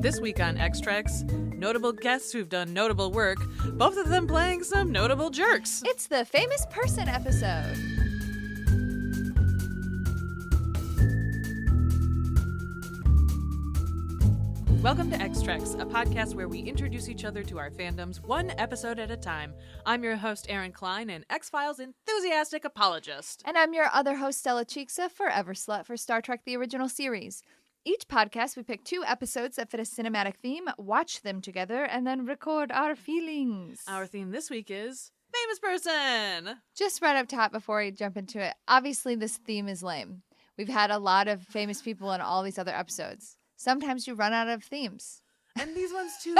This week on X-Treks, notable guests who've done notable work, both of them playing some notable jerks. It's the Famous Person episode. Welcome to X-Treks, a podcast where we introduce each other to our fandoms one episode at a time. I'm your host, Erin Cline, an X-Files enthusiastic apologist. And I'm your other host, Stella Cheeks, a forever slut for Star Trek the original series. Each podcast, we pick 2 episodes that fit a cinematic theme, watch them together, and then record our feelings. Our theme this week is Famous Person! Just right up top before we jump into it, obviously this theme is lame. We've had a lot of famous people in all these other episodes. Sometimes you run out of themes. And these ones too.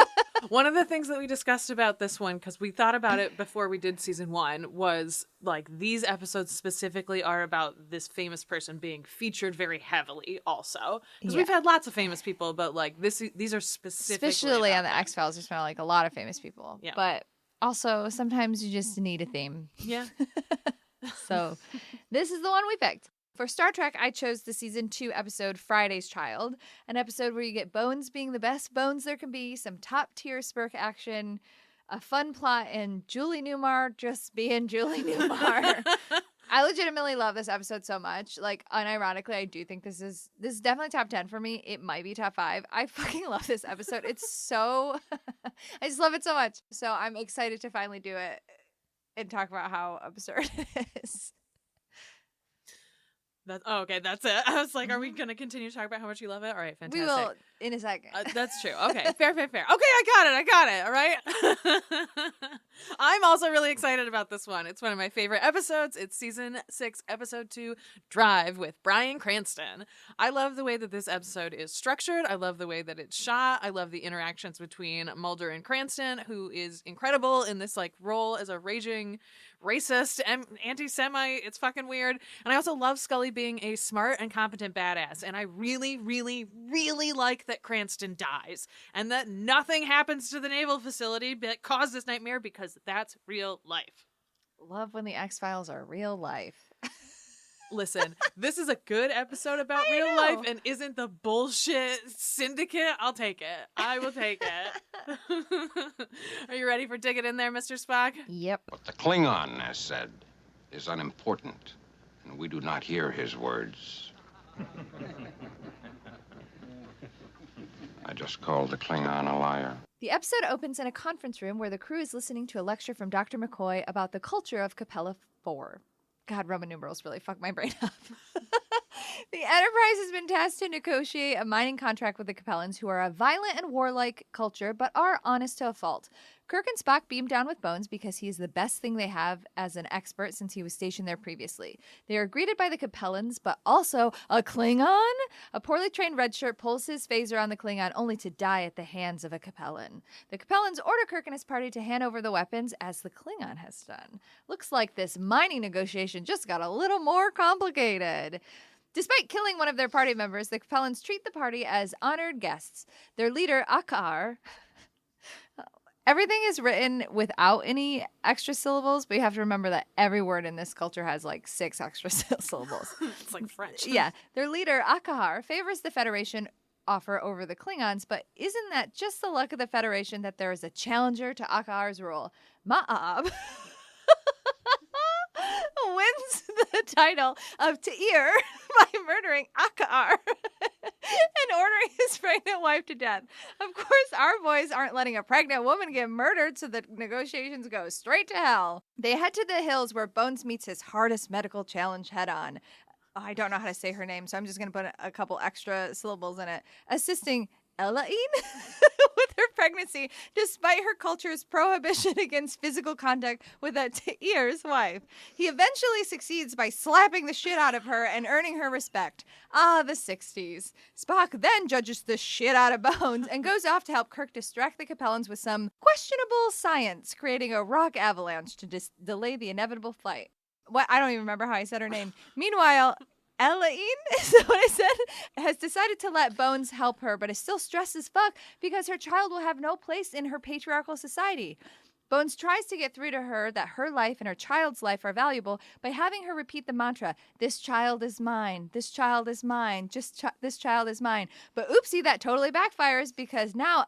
One of the things that we discussed about this one, because we thought about it before we did season 1, was like these episodes specifically are about this famous person being featured very heavily also. Because we've had lots of famous people, but like these are specifically especially on the them. X-Files, there's been like a lot of famous people. Yeah. But also sometimes you just need a theme. Yeah. So this is the one we picked. For Star Trek, I chose the season 2 episode Friday's Child, an episode where you get Bones being the best Bones there can be, some top-tier Spurk action, a fun plot, and Julie Newmar just being Julie Newmar. I legitimately love this episode so much. Like, unironically, I do think this is definitely top 10 for me. It might be top 5. I fucking love this episode. It's so... I just love it so much. So I'm excited to finally do it and talk about how absurd it is. Okay, that's it. I was like, are we going to continue to talk about how much you love it? All right, fantastic. We will in a second. That's true. Okay, fair. Okay, I got it. All right. I'm also really excited about this one. It's one of my favorite episodes. It's season 6, episode 2, Drive with Bryan Cranston. I love the way that this episode is structured. I love the way that it's shot. I love the interactions between Mulder and Cranston, who is incredible in this like role as a raging racist and anti-Semite. It's fucking weird. And I also love Scully being a smart and competent badass. And I really, really, really like that Cranston dies and that nothing happens to the naval facility that caused this nightmare, because that's real life. Love when the X-Files are real life. Listen, this is a good episode about real life and isn't the bullshit syndicate. I'll take it. I will take it. Are you ready for digging in there, Mr. Spock? Yep. What the Klingon has said is unimportant, and we do not hear his words. I just called the Klingon a liar. The episode opens in a conference room where the crew is listening to a lecture from Dr. McCoy about the culture of Capella 4. God, Roman numerals really fuck my brain up. The Enterprise has been tasked to negotiate a mining contract with the Capellans, who are a violent and warlike culture, but are honest to a fault. Kirk and Spock beam down with Bones because he is the best thing they have as an expert since he was stationed there previously. They are greeted by the Capellans, but also a Klingon? A poorly trained redshirt pulls his phaser on the Klingon only to die at the hands of a Capellan. The Capellans order Kirk and his party to hand over the weapons, as the Klingon has done. Looks like this mining negotiation just got a little more complicated. Despite killing one of their party members, the Capellans treat the party as honored guests. Their leader, Akar... Everything is written without any extra syllables, but you have to remember that every word in this culture has like 6 extra syllables. It's like French. Yeah. Their leader, Akahar, favors the Federation offer over the Klingons, but isn't that just the luck of the Federation that there is a challenger to Akahar's rule? Ma'ab wins the title of Ta'ir by murdering Akar and ordering his pregnant wife to death. Of course, our boys aren't letting a pregnant woman get murdered, so the negotiations go straight to hell. They head to the hills where Bones meets his hardest medical challenge head on. I don't know how to say her name, so I'm just going to put a couple extra syllables in it. Assisting Elaine with her pregnancy, despite her culture's prohibition against physical contact with Ta'ir's wife. He eventually succeeds by slapping the shit out of her and earning her respect. Ah, the 60s. Spock then judges the shit out of Bones and goes off to help Kirk distract the Capellans with some questionable science, creating a rock avalanche to delay the inevitable flight. What? I don't even remember how I said her name. Meanwhile, Elaine, is that what I said? Has decided to let Bones help her, but is still stressed as fuck because her child will have no place in her patriarchal society. Bones tries to get through to her that her life and her child's life are valuable by having her repeat the mantra, this child is mine, this child is mine, this child is mine. But oopsie, that totally backfires because now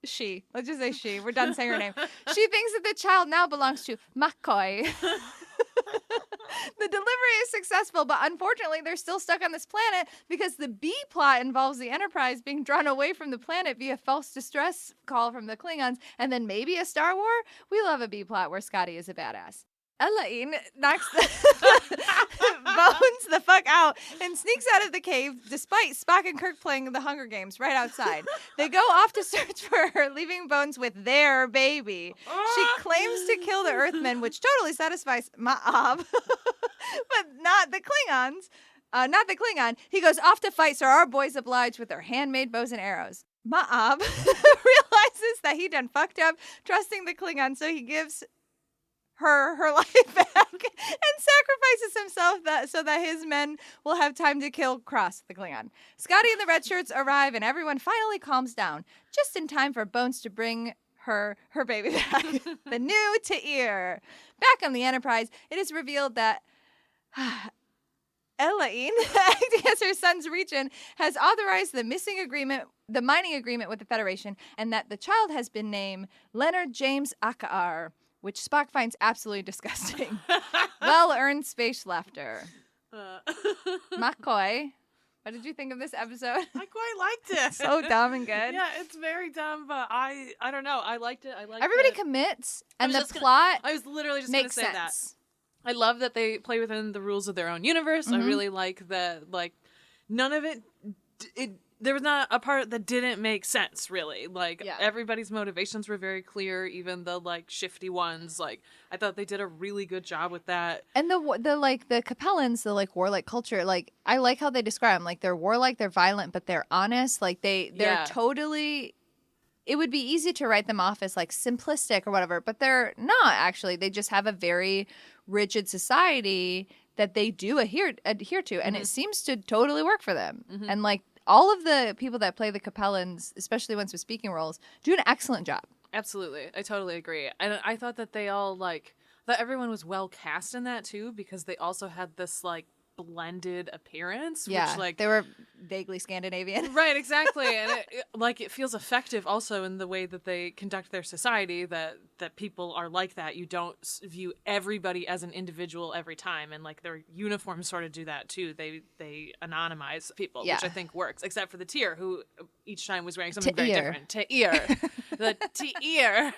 let's just say she, we're done saying her name. She thinks that the child now belongs to McCoy. The delivery is successful, but unfortunately they're still stuck on this planet because the B plot involves the Enterprise being drawn away from the planet via false distress call from the Klingons, and then maybe a Star War. We love a B plot where Scotty is a badass. Elaine knocks Bones the fuck out and sneaks out of the cave despite Spock and Kirk playing the Hunger Games right outside. They go off to search for her, leaving Bones with their baby. She claims to kill the Earthmen, which totally satisfies Ma'ab, but not the Klingons. Not the Klingon. He goes off to fight, so our boys oblige with their handmade bows and arrows. Ma'ab realizes that he done fucked up, trusting the Klingon, so he gives her life back and sacrifices himself so that his men will have time to kill Cross, the Klingon. Scotty and the red shirts arrive and everyone finally calms down, just in time for Bones to bring her baby back. The new Ta'ir. Back on the Enterprise, it is revealed that Elaine, acting as her son's regent, has authorized the mining agreement with the Federation, and that the child has been named Leonard James Akar, which Spock finds absolutely disgusting. Well-earned space laughter. McCoy, what did you think of this episode? I quite liked it. So dumb and good. Yeah, it's very dumb, but I don't know. I liked it. Everybody commits, and the plot I was literally just going to makes say sense. That. I love that they play within the rules of their own universe. I really like that, like, none of it there was not a part that didn't make sense, really. Like, everybody's motivations were very clear, even the, like, shifty ones. Like, I thought they did a really good job with that. And the Capellans, the, like, warlike culture, like, I like how they describe them. Like, they're warlike, they're violent, but they're honest. Like, they're totally... It would be easy to write them off as, like, simplistic or whatever, but they're not, actually. They just have a very rigid society that they do adhere to, and it seems to totally work for them. And, like, all of the people that play the Capellans, especially ones with speaking roles, do an excellent job. Absolutely. I totally agree. And I thought that they all, like, that everyone was well cast in that, too, because they also had this, like, blended appearance. Yeah, which, like, they were vaguely Scandinavian. Right, exactly. And it feels effective also in the way that they conduct their society, that people are like that. You don't view everybody as an individual every time, and, like, their uniforms sort of do that too. They anonymize people, which I think works, except for the Ta'ir, who each time was wearing something very different. Ta'ir. The Ta'ir.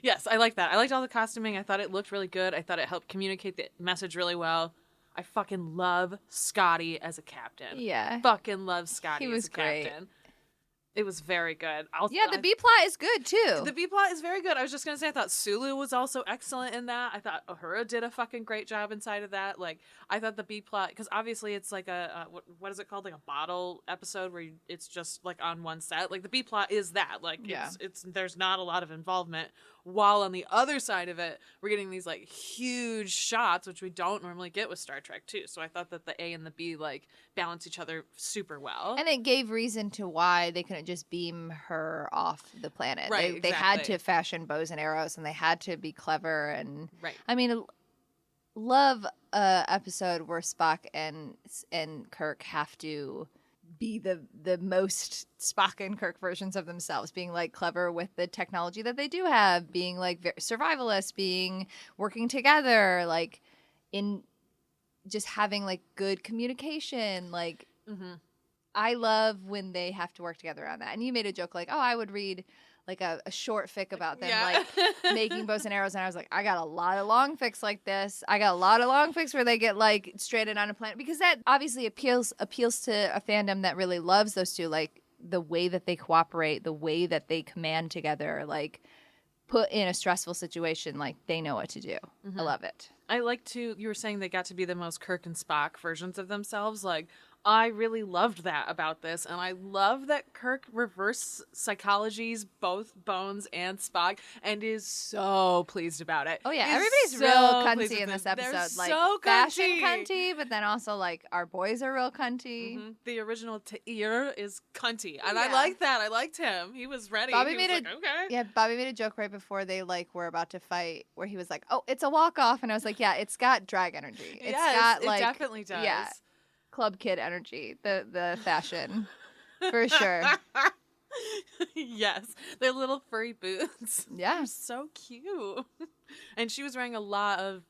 Yes, I like that. I liked all the costuming. I thought it looked really good. I thought it helped communicate the message really well. I fucking love Scotty as a captain. Yeah. Fucking love Scotty He was as a captain. It was very good. The B plot is good too. The B plot is very good. I was just gonna say I thought Sulu was also excellent in that. I thought Uhura did a fucking great job inside of that. Like, I thought the B plot, because obviously it's like a what is it called, like a bottle episode where it's just like on one set. Like, the B plot is that. Like, it's there's not a lot of involvement. While on the other side of it, we're getting these, like, huge shots, which we don't normally get with Star Trek too. So I thought that the A and the B, like, balance each other super well. And it gave reason to why they couldn't just beam her off the planet. Right, They had to fashion bows and arrows, and they had to be clever. And I mean, love a episode where Spock and Kirk have to be the most Spock and Kirk versions of themselves, being, like, clever with the technology that they do have, being, like, survivalists, working together, like, in just having, like, good communication. Like, I love when they have to work together on that. And you made a joke like, oh, I would read, like, a short fic about them, like, making bows and arrows. And I was like, I got a lot of long fics like this. I got a lot of long fics where they get, like, stranded on a planet. Because that obviously appeals to a fandom that really loves those two. Like, the way that they cooperate, the way that they command together, like, put in a stressful situation, like, they know what to do. I love it. I like to, you were saying they got to be the most Kirk and Spock versions of themselves. Like, I really loved that about this, and I love that Kirk reverse psychologies both Bones and Spock, and is so pleased about it. Oh yeah, Is everybody's so real pleased cunty in with this it. They're episode. Like so fashion cunty. cunty, but then also like our boys are real cunty. Mhm. The original Ta'ir is cunty, and I Yeah. like that. I liked him. He was ready. Bobby He made was a- like, okay. Yeah, Bobby made a joke right before they like were about to fight, where he was like, "Oh, it's a walk off," and I was like, "Yeah, it's got drag energy. It's Yes, got it like definitely does. yeah, club kid energy. The fashion for sure. Yes, their little furry boots. Yeah, They're so cute. And she was wearing a lot of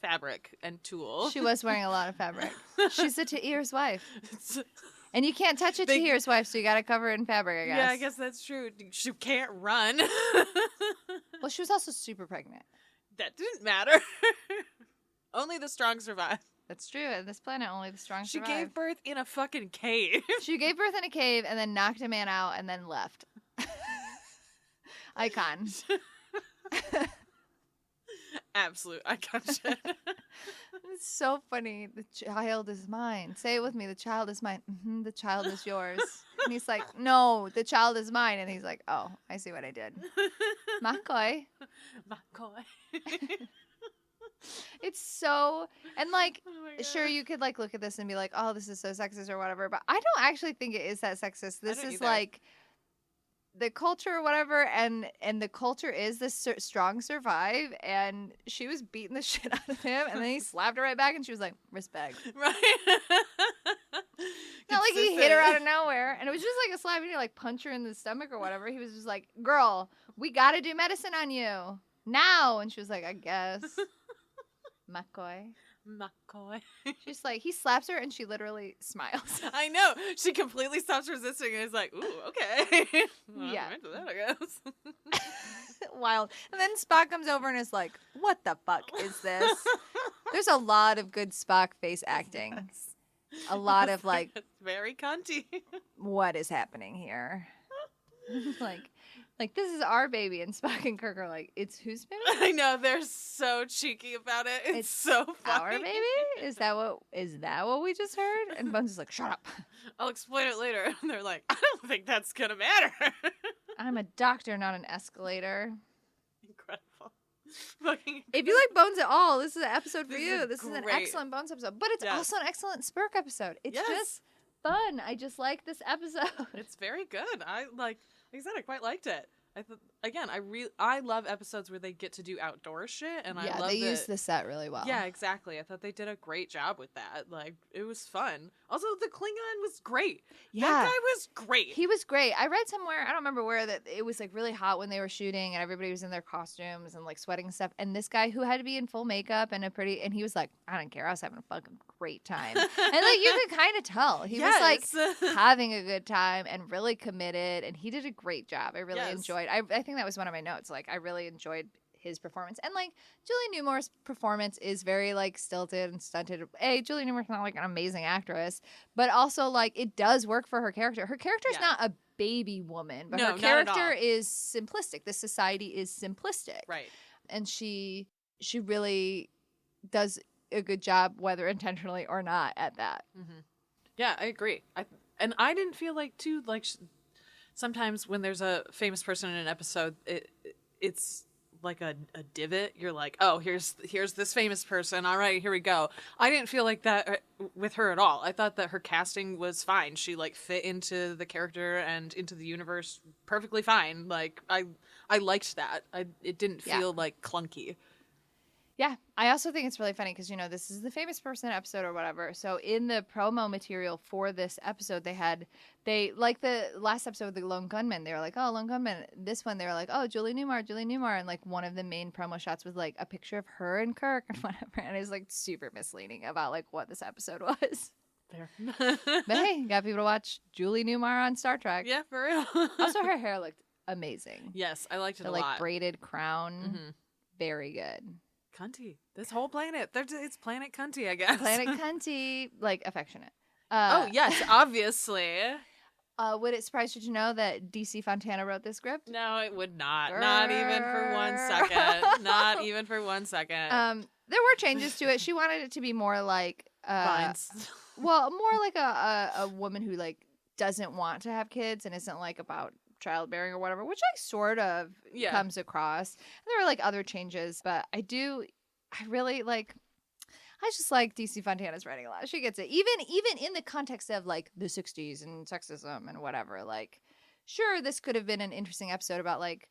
fabric and tulle. she was wearing a lot of fabric. She's the Tahir's wife, It's- and you can't touch a They- Tahir's wife, so you got to cover it in fabric. I guess. Yeah, I guess that's true. She can't run. Well, she was also super pregnant. That didn't matter. Only the strong survive. That's true. On this planet, only the strong She survive. gave birth in a fucking cave. She gave birth in a cave and then knocked a man out and then left. Icon. Absolute icon shit. It's so funny. The child is mine. Say it with me. The child is mine. The child is yours. And he's like, no, the child is mine. And he's like, oh, I see what I did. McCoy. McCoy. It's so, and like, Oh my God. sure, you could like look at this and be like, oh, this is so sexist or whatever. But I don't actually think it is that sexist. This don't is either. like the culture or whatever. And the culture is the strong survive. And she was beating the shit out of him. And then he slapped her right back. And she was like, respect. Right. Not like he hit her out of nowhere, and it was just like a slap. He didn't like punch her in the stomach or whatever. He was just like, "Girl, we gotta do medicine on you now," and she was like, "I guess." McCoy. McCoy. She's like, he slaps her, and she literally smiles. I know. She completely stops resisting and is like, ooh, okay. Well, Yeah. I'm into that, I guess. Wild. And then Spock comes over and is like, "What the fuck is this?" There's a lot of good Spock face acting. Yes. A lot of like, It's very cunty. what is happening here? like this is our baby, and Spock and Kirk are like, it's whose baby? I know, they're so cheeky about it. It's so funny. Our baby? Is that what we just heard? And Bones is like, shut up. I'll explain it later. And they're like, I don't think that's gonna matter. I'm a doctor, not an escalator. Incredible. Fucking If you like Bones at all, this is an episode for This you. is This is an great. excellent Bones episode. But it's Yes. also an excellent Spurk episode. It's Yes. just fun. I just like this episode. It's very good. Like I said, I quite liked it. I love episodes where they get to do outdoor shit, and I love they that. use the set really well. Yeah, exactly. I thought they did a great job with that. Like, it was fun. Also, the Klingon was great. Yeah. That guy was great. He was great. I read somewhere, I don't remember where, that it was like really hot when they were shooting and everybody was in their costumes and like sweating and stuff. And this guy who had to be in full makeup and and he was like, I don't care. I was having a fucking great time. And like you could kind of tell. He was like having a good time and really committed, and he did a great job. I really Yes. enjoyed. I think that was one of my notes. Like I really enjoyed his performance, and like Julie Newmar's performance is very like stilted and stunted. Julie Newmar's not like an amazing actress, but also like it does work for her character. Her character's Yeah. not a baby woman, but No, her not at character all. is simplistic. This society is simplistic, Right. and she really does a good job, whether intentionally or not, at that. Mm-hmm. Yeah, I agree. I didn't feel like too like sometimes when there's a famous person in an episode, it's like a divot. You're like, oh, here's this famous person. All right, here we go. I didn't feel like that with her at all. I thought that her casting was fine. She like fit into the character and into the universe perfectly fine. Like I liked that. It didn't feel like clunky. Yeah, I also think it's really funny because, this is the famous person episode or whatever. So in the promo material for this episode, they like the last episode with the Lone Gunman, they were like, oh, Lone Gunman. This one, they were like, oh, Julie Newmar. And like one of the main promo shots was like a picture of her and Kirk and whatever. And it was like super misleading about like what this episode was. Fair. But hey, got people to watch Julie Newmar on Star Trek. Yeah, for real. Also, her hair looked amazing. Yes, I liked it The a like lot. braided crown. Mhm. Very good. Cunty. This whole planet. It's Planet Cunty, I guess. Planet Cunty, like affectionate. Oh, yes, obviously. Would it surprise you to know that DC Fontana wrote this script? No, it would not. Not even for 1 second. Not even for 1 second. There were changes to it. She wanted it to be more like Vines. Well, more like a woman who like doesn't want to have kids and isn't like about childbearing or whatever, which like sort of comes across. And there are like other changes, but I really like. I just like DC Fontana's writing a lot. She gets it, even in the context of like the '60s and sexism and whatever. Like, sure, this could have been an interesting episode about like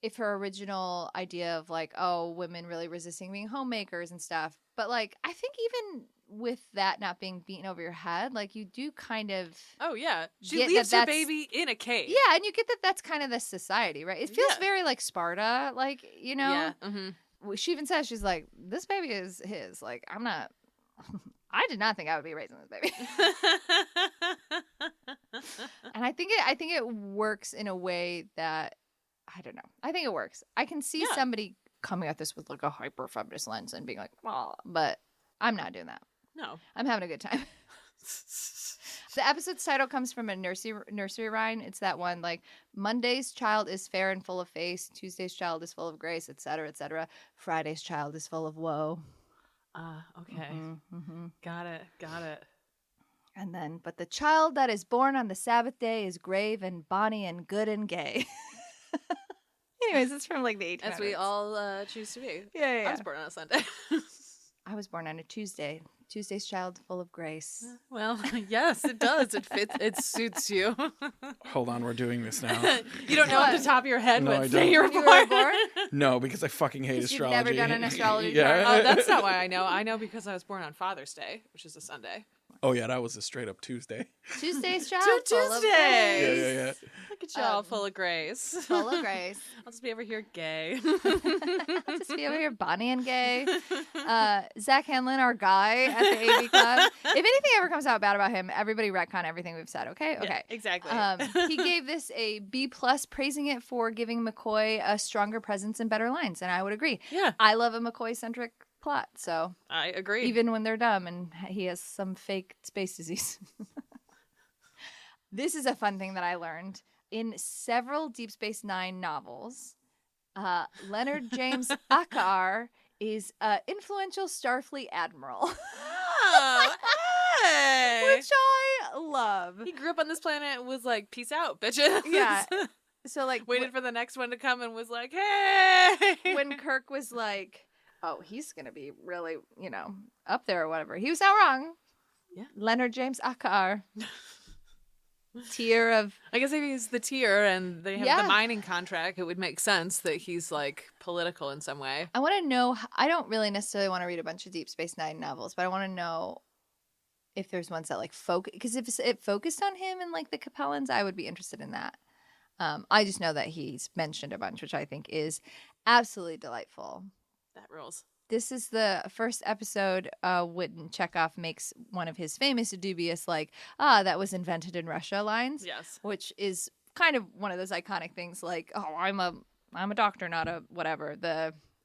if her original idea of like, oh, women really resisting being homemakers and stuff. But like, I think even with that not being beaten over your head, like you do kind of. Oh yeah, she leaves her baby in a cave. Yeah, and you get that that's kind of the society, right? It feels very like Sparta, like Yeah. Mm-hmm. She even says, she's like, this baby is his. Like, I'm not. I did not think I would be raising this baby. And I think it works in a way that I don't know. I think it works. I can see somebody coming at this with like a hyper feminist lens and being like, well, but I'm not doing that. No, I'm having a good time. The episode's title comes from a nursery rhyme. It's that one like Monday's child is fair and full of face, Tuesday's child is full of grace, etc., etc. Friday's child is full of woe. Okay. Got it. And then, but the child that is born on the Sabbath day is grave and bonny and good and gay. Anyways, it's from like the 1800s. As we all choose to be. Yeah. I was born on a Sunday. I was born on a Tuesday. Tuesday's child full of grace. Well, yes, it does. It fits. It suits you. Hold on, we're doing this now. You don't know off the top of your head No, what I day don't. you were born? No, because I fucking hate You've astrology. never done an astrology Yeah. chart? Oh, that's not why I know. I know because I was born on Father's Day, which is a Sunday. Oh yeah, that was a straight up Tuesday. Tuesday's child Tuesday. full of grace. Yeah. Look at y'all, full of grace. Full of grace. I'll just be over here gay. I'll just be over here Bonnie and gay. Zach Hanlon, our guy at the AV Club. If anything ever comes out bad about him, everybody retcon everything we've said, okay? Okay. Yeah, exactly. He gave this a B+, praising it for giving McCoy a stronger presence and better lines, and I would agree. Yeah. I love a McCoy-centric plot, so I agree. even when they're dumb and he has some fake space disease. This is a fun thing that I learned. In several Deep Space Nine novels, Leonard James Akar is an influential Starfleet admiral. Oh, hey. Which I love. He grew up on this planet and was like, peace out, bitches. Yeah. So like waited for the next one to come and was like, hey. When Kirk was like, oh, he's going to be really, up there or whatever. He was not wrong. Yeah. Leonard James Akar. Tier of... I guess if he's the tier and they have the mining contract, it would make sense that he's like political in some way. I want to know... I don't really necessarily want to read a bunch of Deep Space Nine novels, but I want to know if there's ones that like focus... Because if it focused on him and like the Capellans, I would be interested in that. I just know that he's mentioned a bunch, which I think is absolutely delightful. That rules. This is the first episode when Chekhov makes one of his famous dubious, like, that was invented in Russia lines. Yes. Which is kind of one of those iconic things like, oh, I'm a doctor, not a whatever.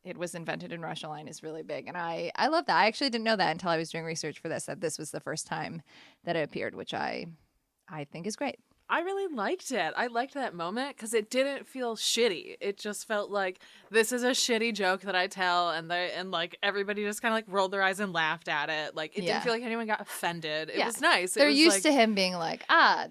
It was invented in Russia line is really big. And I love that. I actually didn't know that until I was doing research for this, that this was the first time that it appeared, which I think is great. I really liked it. I liked that moment because it didn't feel shitty. It just felt like this is a shitty joke that I tell, and like everybody just kind of like rolled their eyes and laughed at it. Like it didn't feel like anyone got offended. It was nice. They're was used to him being like,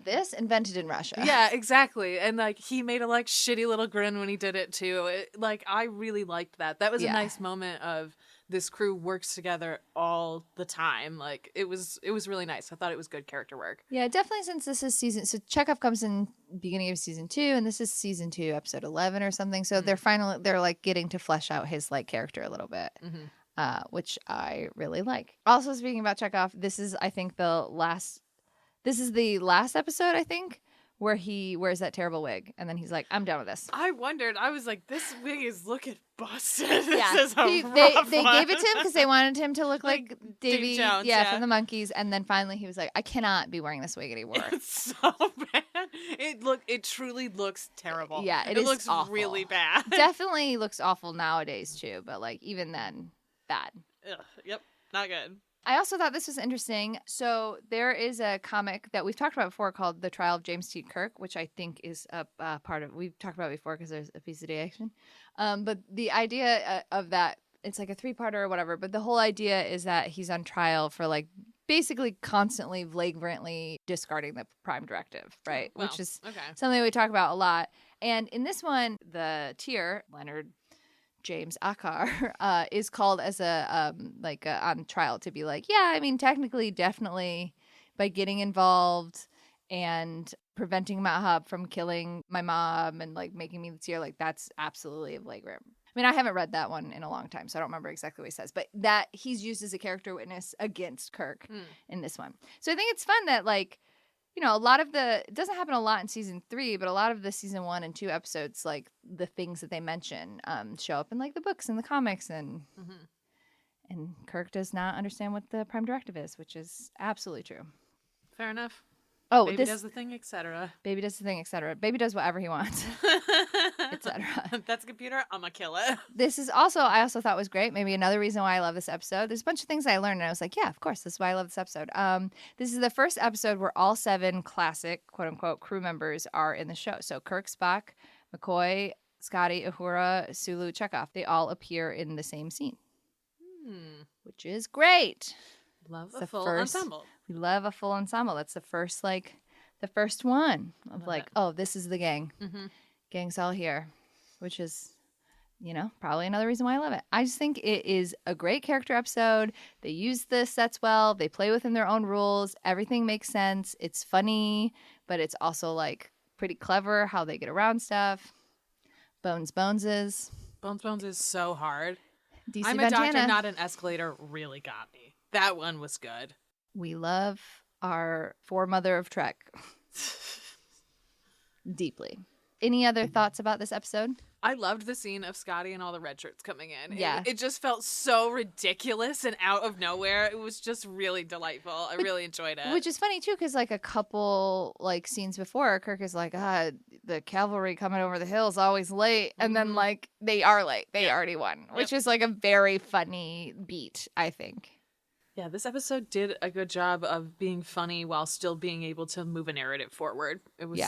this invented in Russia. Yeah, exactly. And like he made a like shitty little grin when he did it too. Like I really liked that. That was a nice moment of this crew works together all the time. Like it was really nice. I thought it was good character work. Yeah, definitely. Since this is so Chekhov comes in beginning of season 2, and this is season 2 episode 11 or something. So they're like getting to flesh out his like character a little bit, which I really like. Also, speaking about Chekhov, this is I think the last episode I think where he wears that terrible wig, and then he's like, I'm done with this. I wondered. I was like, this wig is looking busted. Yeah. This is a they rough gave one. it to him because they wanted him to look like Davy Jones, from the Monkees, and then finally he was like, I cannot be wearing this wig anymore. It's so bad. It truly looks terrible. Yeah, it is looks awful. really bad. Definitely looks awful nowadays too, but like even then, bad. Ugh, yep, not good. I also thought this was interesting. So there is a comic that we've talked about before called The Trial of James T. Kirk, which I think is a part of, we've talked about it before because there's a piece of the action. But the idea of that, it's like a 3-parter or whatever, but the whole idea is that he's on trial for like basically constantly, flagrantly discarding the Prime Directive, right? Well, Which is okay. something we talk about a lot. And in this one, the Tier, Leonard James Akar, is called as on trial to be like, yeah, I mean, technically, definitely, by getting involved and preventing Mahab from killing my mom and like making me the Tier, like that's absolutely a flagrant. I mean, I haven't read that one in a long time, so I don't remember exactly what he says, but that he's used as a character witness against Kirk in this one. So I think it's fun that like, you know, it doesn't happen a lot in season 3, but a lot of the season 1 and 2 episodes, like the things that they mention, show up in like the books and the comics, and Kirk does not understand what the Prime Directive is, which is absolutely true. Fair enough. Oh, Baby does the thing, etc. Baby does the thing, etc. Baby does whatever he wants, etc. That's a computer. I'm gonna kill it. This is also, I also thought was great. Maybe another reason why I love this episode. There's a bunch of things I learned, and I was like, yeah, of course, this is why I love this episode. This is the first episode where all 7 classic, quote unquote, crew members are in the show. So Kirk, Spock, McCoy, Scotty, Uhura, Sulu, Chekhov, they all appear in the same scene, which is great. Love a full ensemble. We love a full ensemble. That's the first one of like, oh, this is the gang. Gang's all here, which is, you know, probably another reason why I love it. I just think it is a great character episode. They use the sets well. They play within their own rules. Everything makes sense. It's funny, but it's also like pretty clever how they get around stuff. Bones is so hard. DC I'm Montana. a doctor, not an escalator. Really got me. That one was good. We love our foremother of Trek deeply. Any other thoughts about this episode? I loved the scene of Scotty and all the red shirts coming in. Yeah. It just felt so ridiculous and out of nowhere. It was just really delightful. I really enjoyed it. Which is funny, too, because like a couple like scenes before, Kirk is like, the cavalry coming over the hill is always late. And then like they are late. They already won, which is like a very funny beat, I think. Yeah, this episode did a good job of being funny while still being able to move a narrative forward. It was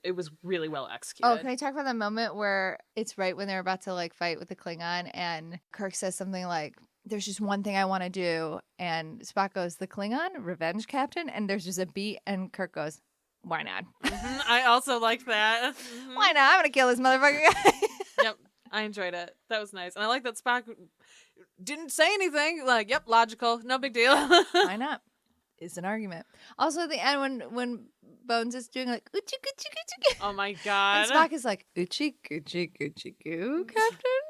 it was really well executed. Oh, can I talk about the moment where it's right when they're about to like fight with the Klingon and Kirk says something like, there's just one thing I want to do, and Spock goes, the Klingon? Revenge Captain? And there's just a beat and Kirk goes, why not? I also liked that. Why not? I'm going to kill this motherfucker guy. Yep, I enjoyed it. That was nice. And I like that Spock didn't say anything. Like, yep, logical. No big deal. Why not? Is an argument. Also, at the end, when Bones is doing like, oochie, goochie, goochie, Oh my God. and Spock is like, oochie, goochie, goochie, goo, Captain?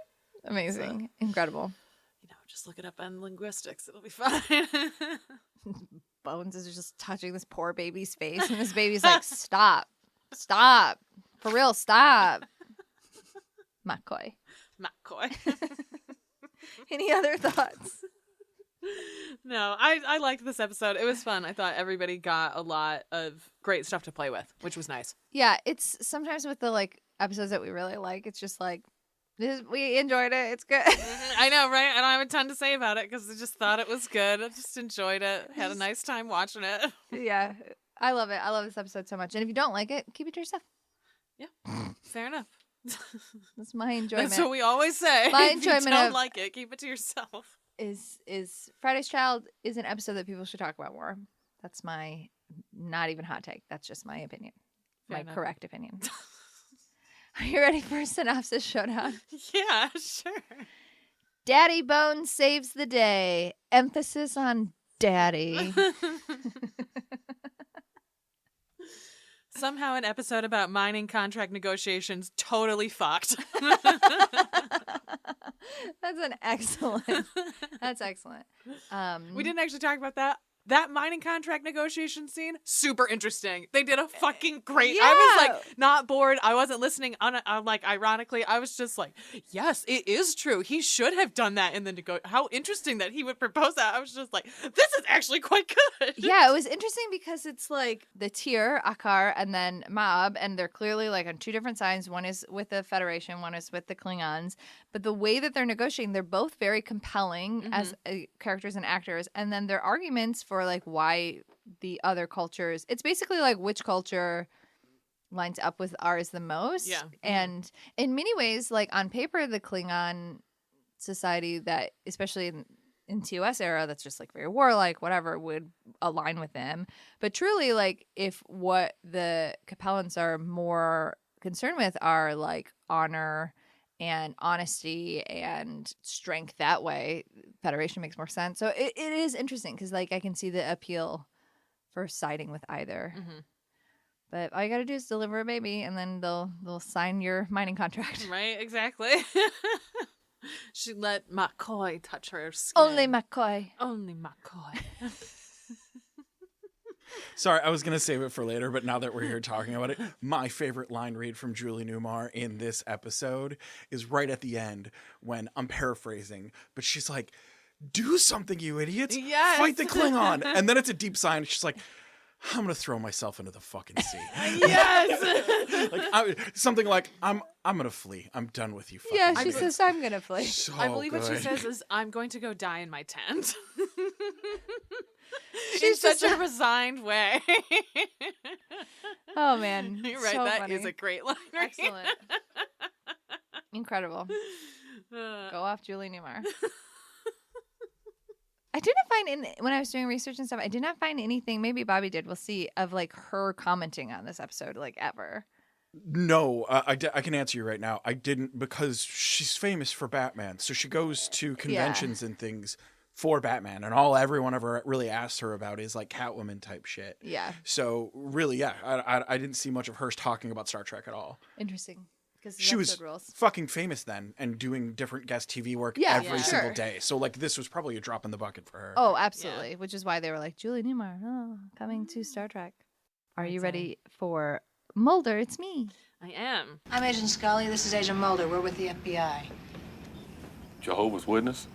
Amazing. Incredible. You know, just look it up on linguistics. It'll be fine. Bones is just touching this poor baby's face, and this baby's like, stop. For real, stop. McCoy. Any other thoughts? No, I liked this episode. It was fun. I thought everybody got a lot of great stuff to play with, which was nice. Yeah, it's sometimes with the like episodes that we really like, it's just like, we enjoyed it. It's good. I know, right? I don't have a ton to say about it because I just thought it was good. I just enjoyed it. Had a nice time watching it. Yeah, I love it. I love this episode so much. And if you don't like it, keep it to yourself. Yeah, fair enough. That's my enjoyment. That's what we always say. My if enjoyment you don't of- like it, keep it to yourself. Is Friday's Child is an episode that people should talk about more. That's my not even hot take. That's just my opinion. Fair my enough. correct opinion. Are you ready for a synopsis showdown? Yeah, sure. Daddy Bones saves the day. Emphasis on daddy. Somehow an episode about mining contract negotiations totally fucked. That's excellent. We didn't actually talk about that. That mining contract negotiation scene, super interesting. They did a fucking great. Yeah. I was like not bored. I wasn't listening. Like ironically, I was just like, yes, it is true. He should have done that in the How interesting that he would propose that. I was just like, this is actually quite good. Yeah, it was interesting because it's like the Tier, Akar, and then Mab, and they're clearly like on two different sides. One is with the Federation, one is with the Klingons. But the way that they're negotiating, they're both very compelling as characters and actors. And then their arguments for like why the other cultures, it's basically like which culture lines up with ours the most. Yeah. And in many ways, like on paper, the Klingon society that, especially in TOS era that's just like very warlike, whatever, would align with them. But truly, like, if what the Capellans are more concerned with are like honor and honesty and strength that way, Federation makes more sense. So it is interesting because, like, I can see the appeal for siding with either. Mm-hmm. But all you gotta do is deliver a baby, and then they'll sign your mining contract. Right, exactly. She let McCoy touch her skin. Only McCoy. Only McCoy. Sorry, I was going to save it for later, but now that we're here talking about it, my favorite line read from Julie Newmar in this episode is right at the end when, I'm paraphrasing, but she's like, do something, you idiots. Yes. Fight the Klingon. And then it's a deep sigh, and she's like, I'm going to throw myself into the fucking sea. Yes. Something like, I'm going to flee. I'm done with you fucking Yeah, she idiots." says, I'm gonna flee. So I believe what she good. says is, I'm going to go die in my tent. In She's such just a resigned way. Oh, man. You're right, So that is funny. a great line. Right? Excellent. Incredible. Go off, Julie Newmar. I didn't find when I was doing research and stuff, I did not find anything, maybe Bobby did, we'll see, of like her commenting on this episode, like ever. No, I can answer you right now. I didn't, because she's famous for Batman. So she goes to conventions and things for Batman, and all everyone ever really asks her about is like Catwoman type shit. Yeah. So really, yeah, I didn't see much of her talking about Star Trek at all. Interesting. Because She was rules. fucking famous then and doing different guest TV work Yeah, every yeah. single Sure. day. So like this was probably a drop in the bucket for her. Oh, absolutely. Which is why they were like, Julie Newmar, coming to Star Trek. Are you ready for Mulder? It's me. I am. I'm Agent Scully. This is Agent Mulder. We're with the FBI. Jehovah's Witness?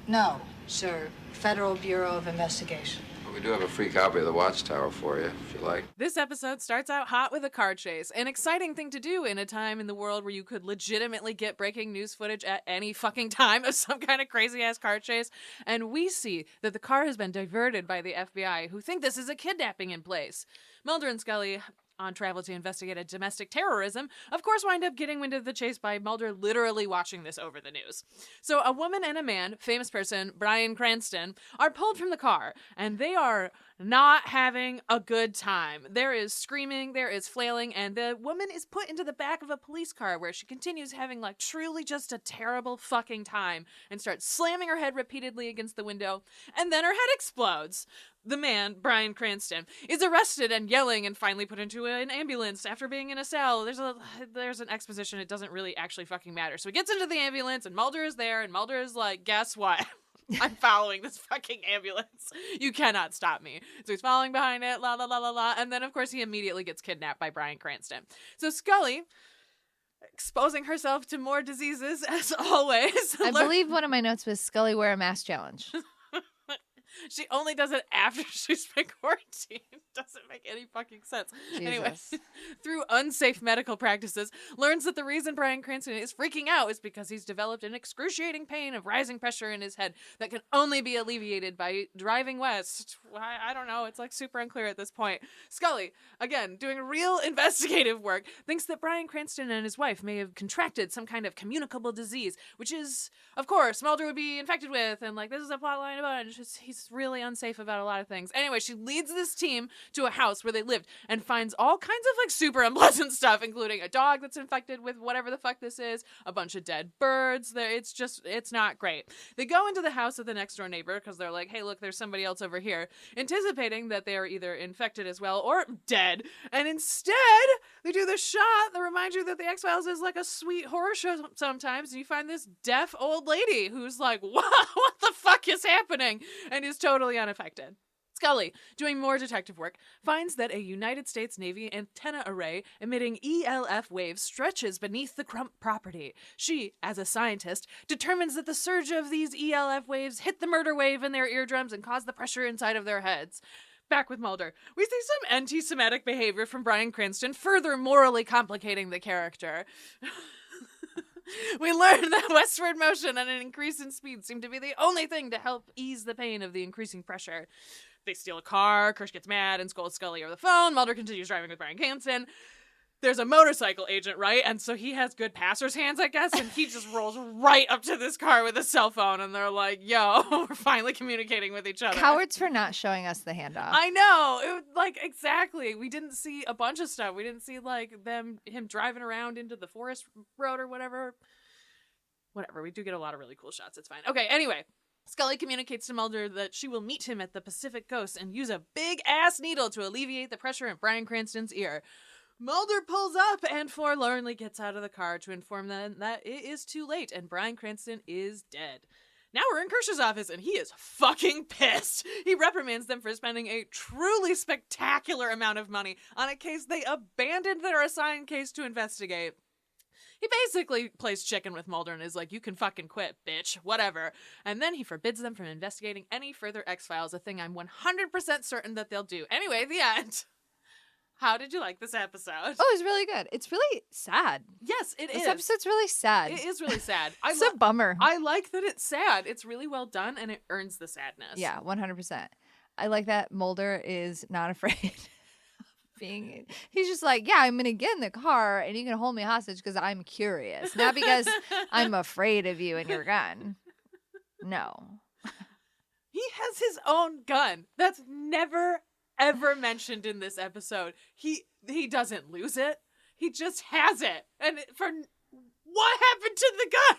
No, sir. Federal Bureau of Investigation. We do have a free copy of the Watchtower for you, if you like. This episode starts out hot with a car chase, an exciting thing to do in a time in the world where you could legitimately get breaking news footage at any fucking time of some kind of crazy-ass car chase. And we see that the car has been diverted by the FBI, who think this is a kidnapping in place. Mulder and Scully, on travel to investigate a domestic terrorism, of course wind up getting wind of the chase by Mulder literally watching this over the news. So a woman and a man, famous person, Bryan Cranston, are pulled from the car, and they are not having a good time. There is screaming, there is flailing, and the woman is put into the back of a police car where she continues having like truly just a terrible fucking time and starts slamming her head repeatedly against the window, and then her head explodes. The man, Bryan Cranston, is arrested and yelling and finally put into an ambulance after being in a cell. There's an exposition. It doesn't really actually fucking matter. So he gets into the ambulance and Mulder is there and Mulder is like, guess what? I'm following this fucking ambulance. You cannot stop me. So he's following behind it, la la la la la. And then, of course, he immediately gets kidnapped by Bryan Cranston. So Scully, exposing herself to more diseases as always. I believe one of my notes was Scully wear a mask challenge. She only does it after she's been quarantined. Doesn't make any fucking sense. Anyway, Jesus. through unsafe medical practices, learns that the reason Bryan Cranston is freaking out is because he's developed an excruciating pain of rising pressure in his head that can only be alleviated by driving west. I don't know. It's like super unclear at this point. Scully, again, doing real investigative work, thinks that Bryan Cranston and his wife may have contracted some kind of communicable disease, which is, of course, Mulder would be infected with. And like, this is a plot line about it. It's just, he's really unsafe about a lot of things. Anyway, she leads this team to a house where they lived and finds all kinds of like super unpleasant stuff, including a dog that's infected with whatever the fuck this is, a bunch of dead birds. It's not great. They go into the house of the next door neighbor because they're like, hey, look, there's somebody else over here, anticipating that they are either infected as well or dead. And instead, they do the shot that reminds you that the X-Files is like a sweet horror show sometimes, and you find this deaf old lady who's like, what the fuck is happening? And is totally unaffected. Scully, doing more detective work, finds that a United States Navy antenna array emitting ELF waves stretches beneath the Crump property. She, as a scientist, determines that the surge of these ELF waves hit the murder wave in their eardrums and cause the pressure inside of their heads. Back with Mulder, we see some anti-Semitic behavior from Bryan Cranston, further morally complicating the character. We learn that westward motion and an increase in speed seem to be the only thing to help ease the pain of the increasing pressure. They steal a car, Kirsch gets mad and scolds Scully over the phone. Mulder continues driving with Bryan Cranston. there's a motorcycle agent, right? And so he has good passer's hands, I guess, and he just rolls right up to this car with a cell phone, and they're like, yo, we're finally communicating with each other. Cowards for not showing us the handoff. I know. It was like, exactly. We didn't see a bunch of stuff. We didn't see like him driving around into the forest road or whatever. Whatever. We do get a lot of really cool shots. It's fine. Okay, anyway. Scully communicates to Mulder that she will meet him at the Pacific Coast and use a big-ass needle to alleviate the pressure in Bryan Cranston's ear. Mulder pulls up and forlornly gets out of the car to inform them that it is too late and Bryan Cranston is dead. Now we're in Kershaw's office and he is fucking pissed. He reprimands them for spending a truly spectacular amount of money on a case they abandoned their assigned case to investigate. He basically plays chicken with Mulder and is like, you can fucking quit, bitch, whatever. And then he forbids them from investigating any further X-Files, a thing I'm 100% certain that they'll do. Anyway, the end. How did you like this episode? Oh, it was really good. It's really sad. Yes, it is. This episode's really sad. It is really sad. It's a bummer. I like that it's sad. It's really well done and it earns the sadness. Yeah, 100%. I like that Mulder is not afraid. He's just like, yeah, I'm gonna get in the car and you can hold me hostage because I'm curious, not because I'm afraid of you and your gun. No, he has his own gun. That's never ever mentioned in this episode. He doesn't lose it. He just has it. And for what happened to the gun?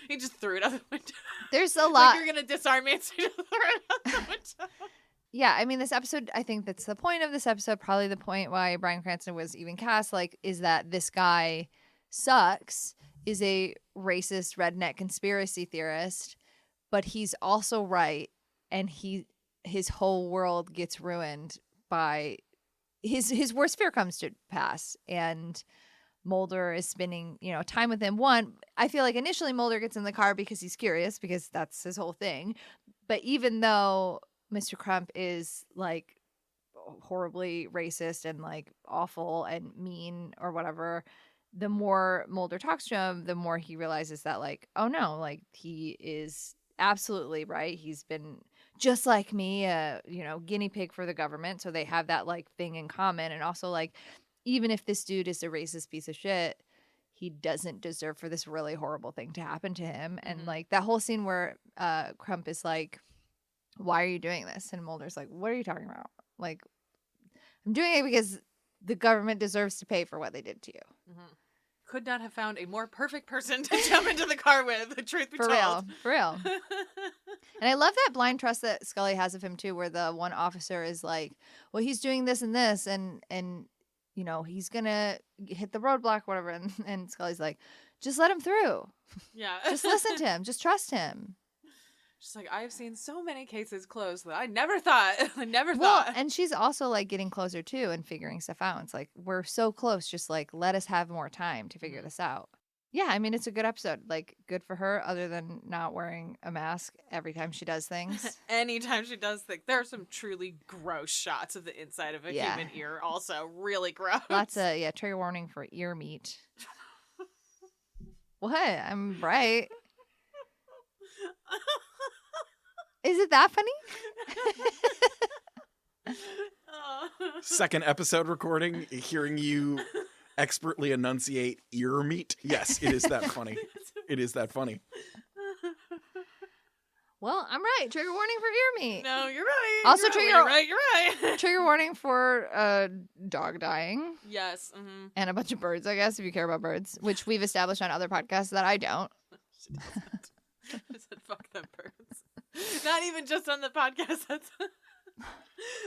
He just threw it out the window. There's a lot. Like you're gonna disarm me and so you just threw it out the window. Yeah, I mean, this episode, I think that's the point of this episode, probably the point why Bryan Cranston was even cast, like, is that this guy sucks, is a racist redneck conspiracy theorist, but he's also right, and his whole world gets ruined by his worst fear comes to pass, and Mulder is spending, time with him. One, I feel like initially Mulder gets in the car because he's curious, because that's his whole thing, but even though Mr. Crump is like horribly racist and like awful and mean or whatever, the more Mulder talks to him, the more he realizes that like, oh no, like he is absolutely right. He's been just like me, guinea pig for the government. So they have that like thing in common. And also like, even if this dude is a racist piece of shit, he doesn't deserve for this really horrible thing to happen to him. And like that whole scene where Crump is like, why are you doing this? And Mulder's like, what are you talking about? Like, I'm doing it because the government deserves to pay for what they did to you. Mm-hmm. Could not have found a more perfect person to jump into the car with, the truth be told. For real. And I love that blind trust that Scully has of him, too, where the one officer is like, well, he's doing this and this, and he's going to hit the roadblock, whatever. And Scully's like, just let him through. Yeah. Just listen to him. Just trust him. She's like, I've seen so many cases closed that I never thought. Well, and she's also like getting closer too and figuring stuff out. It's like, we're so close. Just like, let us have more time to figure this out. Yeah, I mean, it's a good episode. Like, good for her, other than not wearing a mask every time she does things. Anytime she does things. There are some truly gross shots of the inside of a human ear also. Really gross. Lots of, trigger warning for ear meat. What? I'm right. Is it that funny? Second episode recording, hearing you expertly enunciate ear meat. Yes, it is that funny. It is that funny. Well, I'm right. Trigger warning for ear meat. No, you're right. Also, you're right. Trigger warning for dog dying. Yes. Mm-hmm. And a bunch of birds, I guess, if you care about birds, which we've established on other podcasts that I don't. She said, fuck them birds. Not even just on the podcast.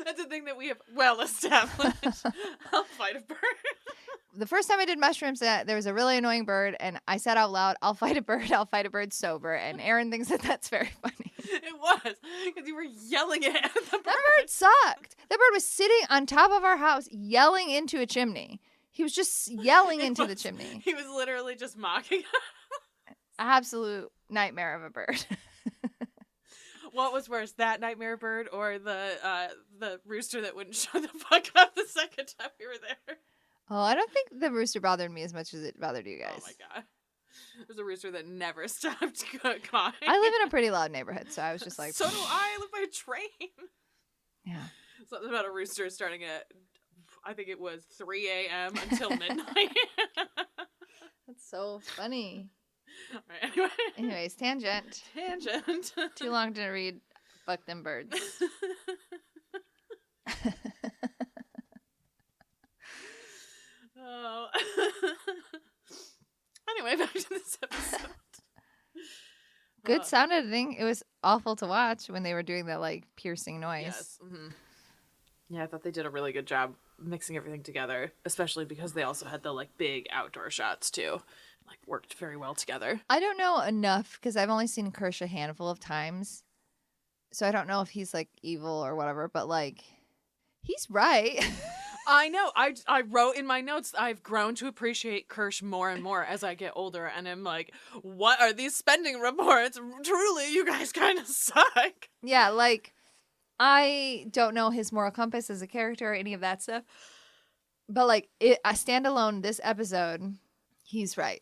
That's a thing that we have well established. I'll fight a bird. The first time I did mushrooms, there was a really annoying bird, and I said out loud, I'll fight a bird sober. And Erin thinks that that's very funny. It was, because you were yelling it at the bird. That bird sucked. That bird was sitting on top of our house yelling into a chimney. He was just yelling into the chimney. He was literally just mocking us. Absolute nightmare of a bird. What was worse, that nightmare bird or the rooster that wouldn't shut the fuck up the second time we were there? Oh, I don't think the rooster bothered me as much as it bothered you guys. Oh my god. There's a rooster that never stopped cawing. I live in a pretty loud neighborhood, so I was just like... So do I. I live by a train. Yeah. Something about a rooster starting I think it was 3 a.m. until midnight. That's so funny. All right, anyway. Anyways, tangent. Tangent. Too long to read Fuck Them Birds. Oh. Anyway, back to this episode. Good sound editing. It was awful to watch when they were doing that like piercing noise. Yes. Mm-hmm. Yeah, I thought they did a really good job mixing everything together, especially because they also had the like big outdoor shots too. Like worked very well together. I don't know enough because I've only seen Kirsch a handful of times. So I don't know if he's like evil or whatever, but like he's right. I know. I wrote in my notes, I've grown to appreciate Kirsch more and more as I get older, and I'm like, what are these spending reports? Truly, you guys kind of suck. Yeah, like I don't know his moral compass as a character or any of that stuff. But like I stand alone this episode, he's right.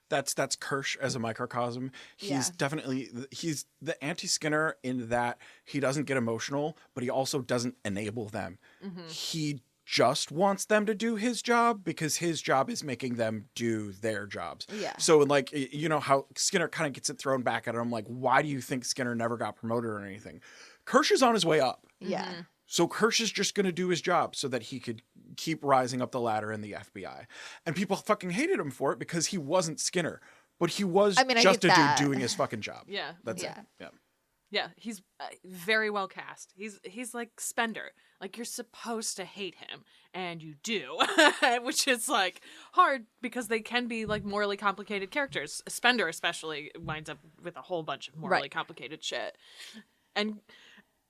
That's Kirsch as a microcosm. He's Yeah. definitely he's the anti-Skinner in that he doesn't get emotional, but he also doesn't enable them. Mm-hmm. He just wants them to do his job because his job is making them do their jobs. Yeah. So like you know how Skinner kind of gets it thrown back at him like, why do you think Skinner never got promoted or anything? Kirsch is on his way up. Yeah. Mm-hmm. So Kirsch is just going to do his job so that he could keep rising up the ladder in the FBI. And people fucking hated him for it because he wasn't Skinner. But he was I mean, I just get a that. dude doing his fucking job. Yeah. That's Yeah. it. Yeah. Yeah, he's very well cast. He's like Spender. Like you're supposed to hate him, and you do, which is like hard because they can be like morally complicated characters. Spender especially winds up with a whole bunch of morally Right. complicated shit. And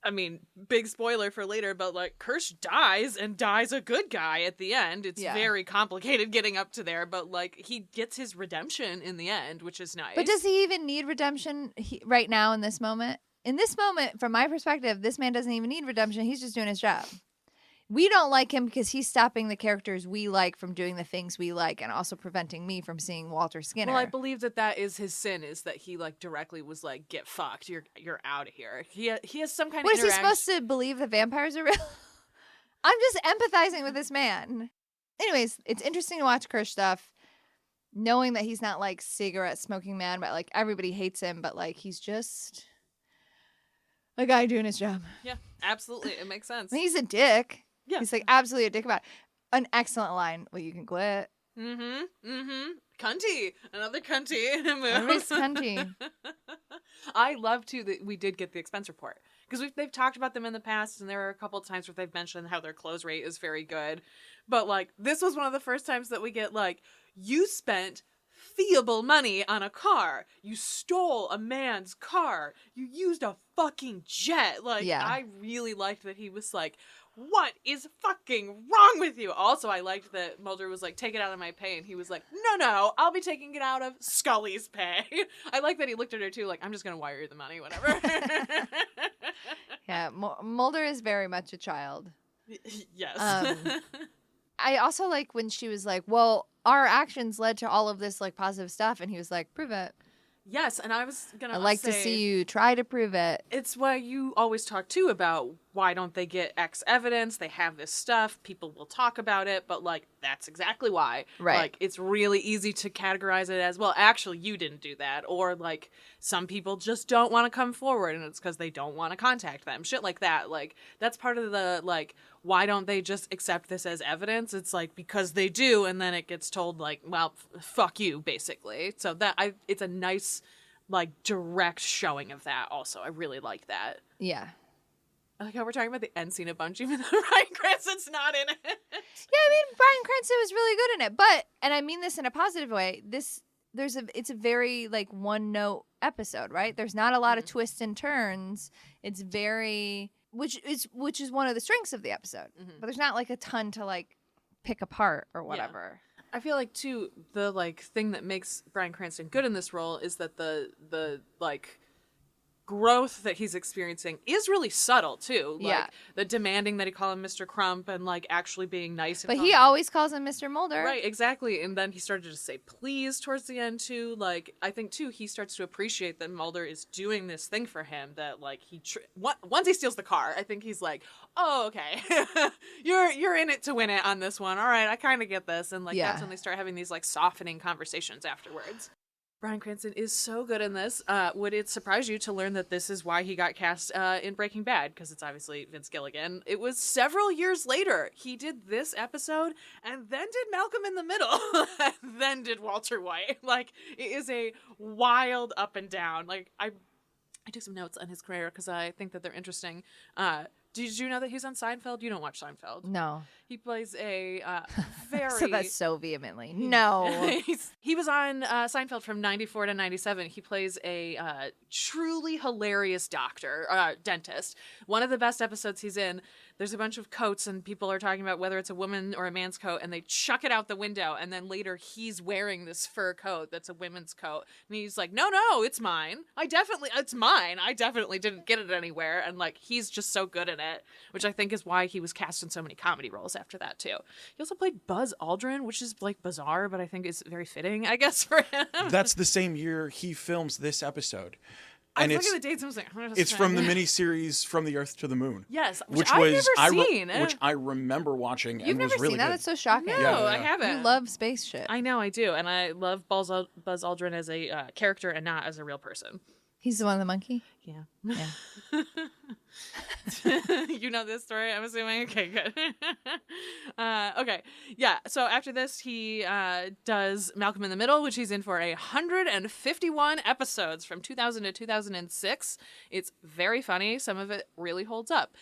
I mean, big spoiler for later, but like Kirsch dies and dies a good guy at the end. It's Yeah. very complicated getting up to there, but like he gets his redemption in the end, which is nice. But does he even need redemption right now in this moment? In this moment, from my perspective, this man doesn't even need redemption. He's just doing his job. We don't like him because he's stopping the characters we like from doing the things we like and also preventing me from seeing Walter Skinner. Well, I believe that is his sin, is that he like directly was like, "Get fucked, you're out of here." He has some kind What of is he interaction. supposed to believe that vampires are real? I'm just empathizing with this man. Anyways, it's interesting to watch Kirsch stuff, knowing that he's not like cigarette smoking man, but like everybody hates him, but like he's just a guy doing his job. Yeah, absolutely, it makes sense. I mean, he's a dick. Yeah. He's like absolutely a dick about it. An excellent line. Well, you can quit. Cunty, another cunty. Everybody's cunty. I love too that we did get the expense report because they've talked about them in the past, and there are a couple of times where they've mentioned how their close rate is very good. But like this was one of the first times that we get like, you spent feeable money on a car. You stole a man's car. You used a fucking jet. Like, Yeah. I really liked that he was like, what is fucking wrong with you? Also, I liked that Mulder was like, take it out of my pay. And he was like, no, I'll be taking it out of Scully's pay. I like that he looked at her too, like, I'm just going to wire you the money, whatever. Yeah, Mulder is very much a child. Yes. I also like when she was like, well, our actions led to all of this like positive stuff. And he was like, prove it. Yes, and I was going to I'd like to see you try to prove it. It's why you always talk too about why don't they get X evidence? They have this stuff. People will talk about it, but like that's exactly why. Right. Like it's really easy to categorize it as, well, actually you didn't do that, or like some people just don't want to come forward and it's because they don't want to contact them. Shit like that. Like that's part of the like, why don't they just accept this as evidence? It's like because they do, and then it gets told like, well, fuck you, basically. So it's a nice like direct showing of that. Also, I really like that. Yeah. I like how we're talking about the end scene a bunch, even though Bryan Cranston's not in it. Yeah, I mean, Bryan Cranston was really good in it, but, and I mean this in a positive way, it's a very like one note episode, right? There's not a lot of twists and turns. It's very, which is one of the strengths of the episode, but there's not like a ton to like pick apart or whatever. I feel like too, the like thing that makes Bryan Cranston good in this role is that the like growth that he's experiencing is really subtle too. Like Yeah. the demanding that he call him Mr. Crump and like actually being nice. And But calling he him- always calls him Mr. Mulder. Right, exactly. And then he started to say please towards the end too. Like I think too he starts to appreciate that Mulder is doing this thing for him that like once he steals the car, I think he's like, "Oh, okay. you're in it to win it on this one. All right, I kind of get this." And like Yeah. that's when they start having these like softening conversations afterwards. Bryan Cranston is so good in this. Would it surprise you to learn that this is why he got cast in Breaking Bad? Because it's obviously Vince Gilligan. It was several years later. He did this episode and then did Malcolm in the Middle and then did Walter White. Like, it is a wild up and down. Like, I took some notes on his career because I think that they're interesting. Did you know that he's on Seinfeld? You don't watch Seinfeld. No. He plays a very... So that's so vehemently. No. He was on Seinfeld from 94 to 97. He plays a truly hilarious dentist. One of the best episodes he's in, there's a bunch of coats and people are talking about whether it's a woman or a man's coat and they chuck it out the window and then later he's wearing this fur coat that's a women's coat. And he's like, no, it's mine. It's mine. I definitely didn't get it anywhere. And like, he's just so good in it, which I think is why he was cast in so many comedy roles after that too. He also played Buzz Aldrin, which is like bizarre, but I think is very fitting, I guess, for him. That's the same year he films this episode. I And was looking at the dates and I was like, it's from the miniseries From the Earth to the Moon. Yes, which I've never seen. Which I remember watching You've and never was really seen that? good. That's so shocking. No, Yeah. I haven't. You love space shit. I know, I do. And I love Buzz Aldrin as a character and not as a real person. He's the one with the monkey? Yeah. Yeah. You know this story, I'm assuming? Okay, good. Okay. Yeah, so after this, he does Malcolm in the Middle, which he's in for 151 episodes from 2000 to 2006. It's very funny. Some of it really holds up.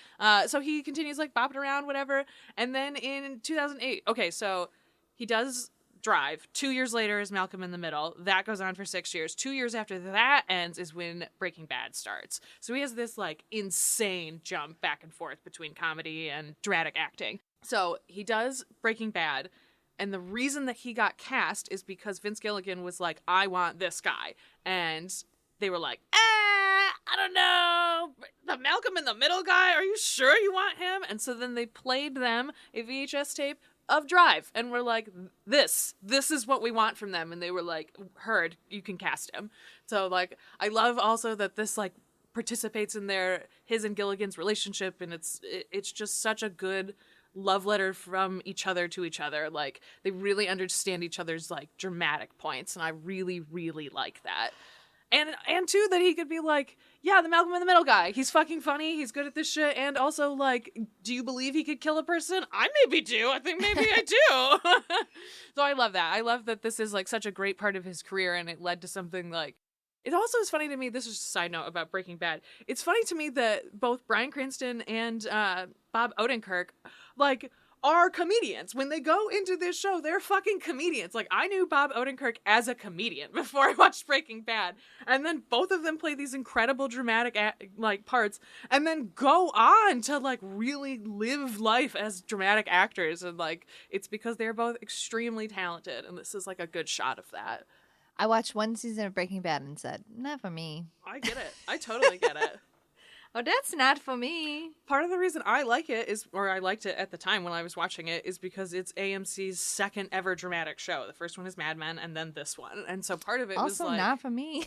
So he continues like bopping around, whatever. And then in 2008, okay, so he does Drive. 2 years later is Malcolm in the Middle. That goes on for 6 years. 2 years after that ends is when Breaking Bad starts. So he has this like insane jump back and forth between comedy and dramatic acting. So he does Breaking Bad. And the reason that he got cast is because Vince Gilligan was like, I want this guy. And they were like, I don't know. The Malcolm in the Middle guy, are you sure you want him? And so then they played them a VHS tape of Drive, and we're like, this is what we want from them. And they were like, heard, you can cast him. So like, I love also that this like participates in his and Gilligan's relationship, and it's just such a good love letter from each other to each other. Like, they really understand each other's like dramatic points, and I really, really like that. And too, that he could be like, yeah, the Malcolm in the Middle guy. He's fucking funny. He's good at this shit. And also, like, do you believe he could kill a person? I maybe do. I think maybe I do. So I love that. I love that this is, like, such a great part of his career, and it led to something, like... It also is funny to me, this is just a side note about Breaking Bad. It's funny to me that both Bryan Cranston and Bob Odenkirk, like... are comedians. When they go into this show, they're fucking comedians. Like, I knew Bob Odenkirk as a comedian before I watched Breaking Bad. And then both of them play these incredible dramatic like parts and then go on to like really live life as dramatic actors. And like, it's because they're both extremely talented. And this is like a good shot of that. I watched one season of Breaking Bad and said, not for me. I get it. I totally get it. Oh, that's not for me. Part of the reason I like it is, or I liked it at the time when I was watching it, is because it's AMC's second ever dramatic show. The first one is Mad Men, and then this one. And so part of it was Also like... not for me.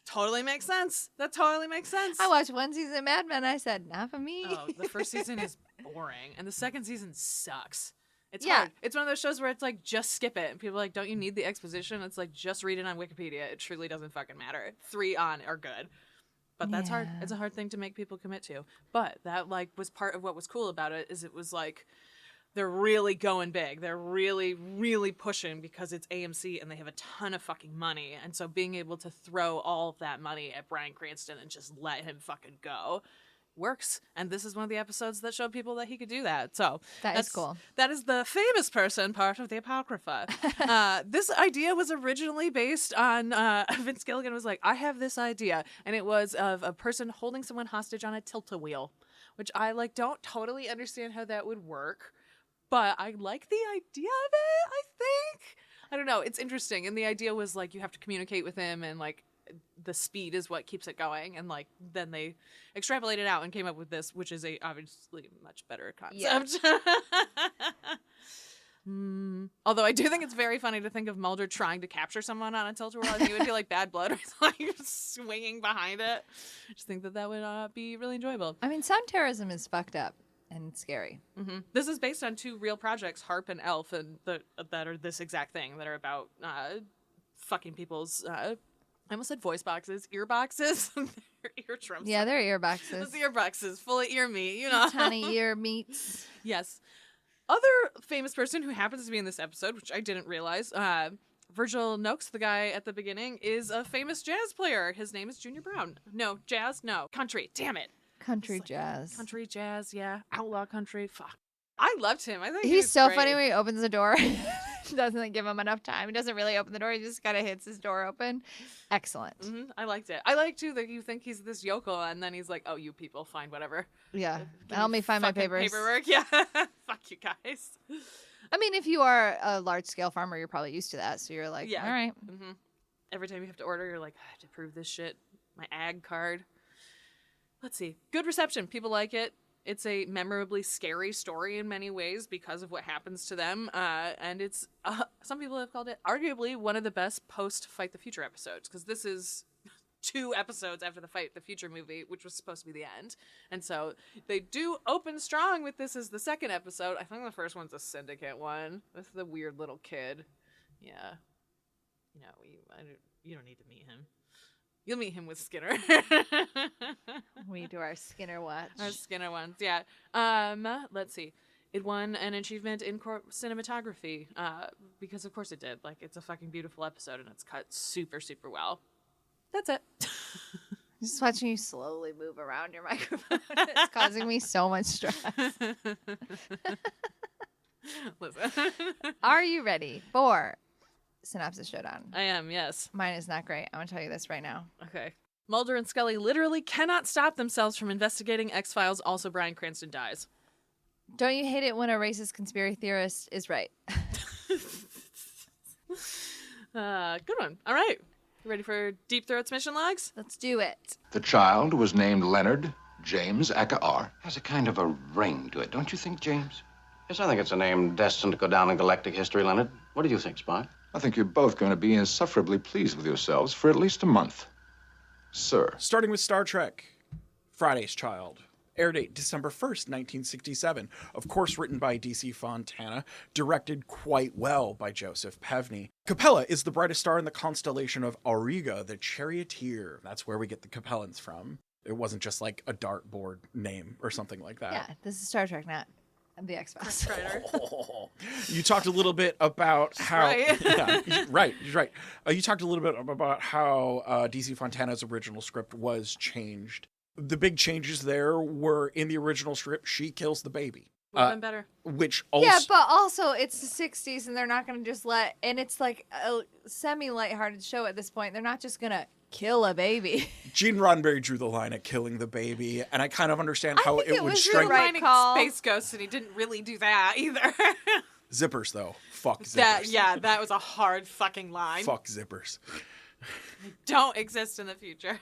Totally makes sense. That totally makes sense. I watched one season of Mad Men. I said, not for me. Oh, the first season is boring, and the second season sucks. It's Yeah. hard. It's one of those shows where it's like, just skip it. And people are like, don't you need the exposition? It's like, just read it on Wikipedia. It truly doesn't fucking matter. 3 on are good. But that's hard. Yeah. It's a hard thing to make people commit to. But that like was part of what was cool about it, is it was like, they're really going big. They're really, really pushing because it's AMC and they have a ton of fucking money. And so being able to throw all of that money at Bryan Cranston and just let him fucking go works. And this is one of the episodes that showed people that he could do that. So That's cool. That is the famous person part of the Apocrypha. This idea was originally based on Vince Gilligan was like, I have this idea. And it was of a person holding someone hostage on a tilt-a-wheel, which I like don't totally understand how that would work. But I like the idea of it, I think. I don't know. It's interesting. And the idea was like, you have to communicate with him and like the speed is what keeps it going. And like then they extrapolated out and came up with this, which is a obviously much better concept. Yeah. Although I do think it's very funny to think of Mulder trying to capture someone on a tilt-a-whirl, and he would feel like Bad Blood, or like swinging behind it. I just think that would be really enjoyable. I mean, sound terrorism is fucked up and scary. Mm-hmm. This is based on 2 real projects, Harp and Elf, and that are this exact thing, that are about fucking people's. I almost said voice boxes, ear boxes. Eardrums. Yeah, they're ear boxes. Those ear boxes full of ear meat, you know. Tiny ear meats. Yes. Other famous person who happens to be in this episode, which I didn't realize, Virgil Noakes, the guy at the beginning, is a famous jazz player. His name is Junior Brown. No, jazz? No. Country. Damn it. Country jazz. Country jazz, yeah. Outlaw country. Fuck. I loved him. I think he's so great. funny when he opens the door. Doesn't give him enough time. He doesn't really open the door. He just kind of hits his door open. Excellent. Mm-hmm. I liked it. I like, too, that you think he's this yokel, and then he's like, oh, you people, fine, whatever. Yeah. Help me find my papers. Paperwork, yeah. Fuck you guys. I mean, if you are a large-scale farmer, you're probably used to that. So you're like, yeah. All right. Mm-hmm. Every time you have to order, you're like, I have to prove this shit. My ag card. Let's see. Good reception. People like it. It's a memorably scary story in many ways because of what happens to them. And it's, some people have called it arguably one of the best post-Fight the Future episodes, because this is 2 episodes after the Fight the Future movie, which was supposed to be the end. And so they do open strong with this as the second episode. I think the first one's a syndicate one with the weird little kid. Yeah. You know, you don't need to meet him. You'll meet him with Skinner. We do our Skinner watch. Our Skinner ones, yeah. Let's see. It won an achievement in cinematography because, of course, it did. Like, it's a fucking beautiful episode, and it's cut super, super well. That's it. Just watching you slowly move around your microphone. It's causing me so much stress. Listen. Are you ready for Synopsis Showdown? I am, yes. Mine is not great. I'm going to tell you this right now. Okay. Mulder and Scully literally cannot stop themselves from investigating X-Files. Also, Bryan Cranston dies. Don't you hate it when a racist conspiracy theorist is right? Good one. All right. You ready for Deep Throat's mission logs? Let's do it. The child was named Leonard James Aka Has a kind of a ring to it, don't you think, James? Yes, I think it's a name destined to go down in galactic history, Leonard. What do you think, Spy? I think you're both going to be insufferably pleased with yourselves for at least a month. Sir. Starting with Star Trek, Friday's Child. Air date December 1st, 1967. Of course, written by D.C. Fontana, directed quite well by Joseph Pevney. Capella is the brightest star in the constellation of Auriga, the charioteer. That's where we get the Capellans from. It wasn't just like a dartboard name or something like that. Yeah, this is Star Trek, not the X-Files. You talked a little bit about how... Right. Yeah, right. You talked a little bit about how D.C. Fontana's original script was changed. The big changes there were in the original script, she kills the baby. Would have been better. Which also... Yeah, but also it's the 60s and they're not going to just let... And it's like a semi-lighthearted show at this point. They're not just going to kill a baby. Gene Roddenberry drew the line at killing the baby, and I kind of understand how it would strike... right call. Space Ghost, and he didn't really do that either. Zippers, though. Fuck zippers. That was a hard fucking line. Fuck zippers. They don't exist in the future.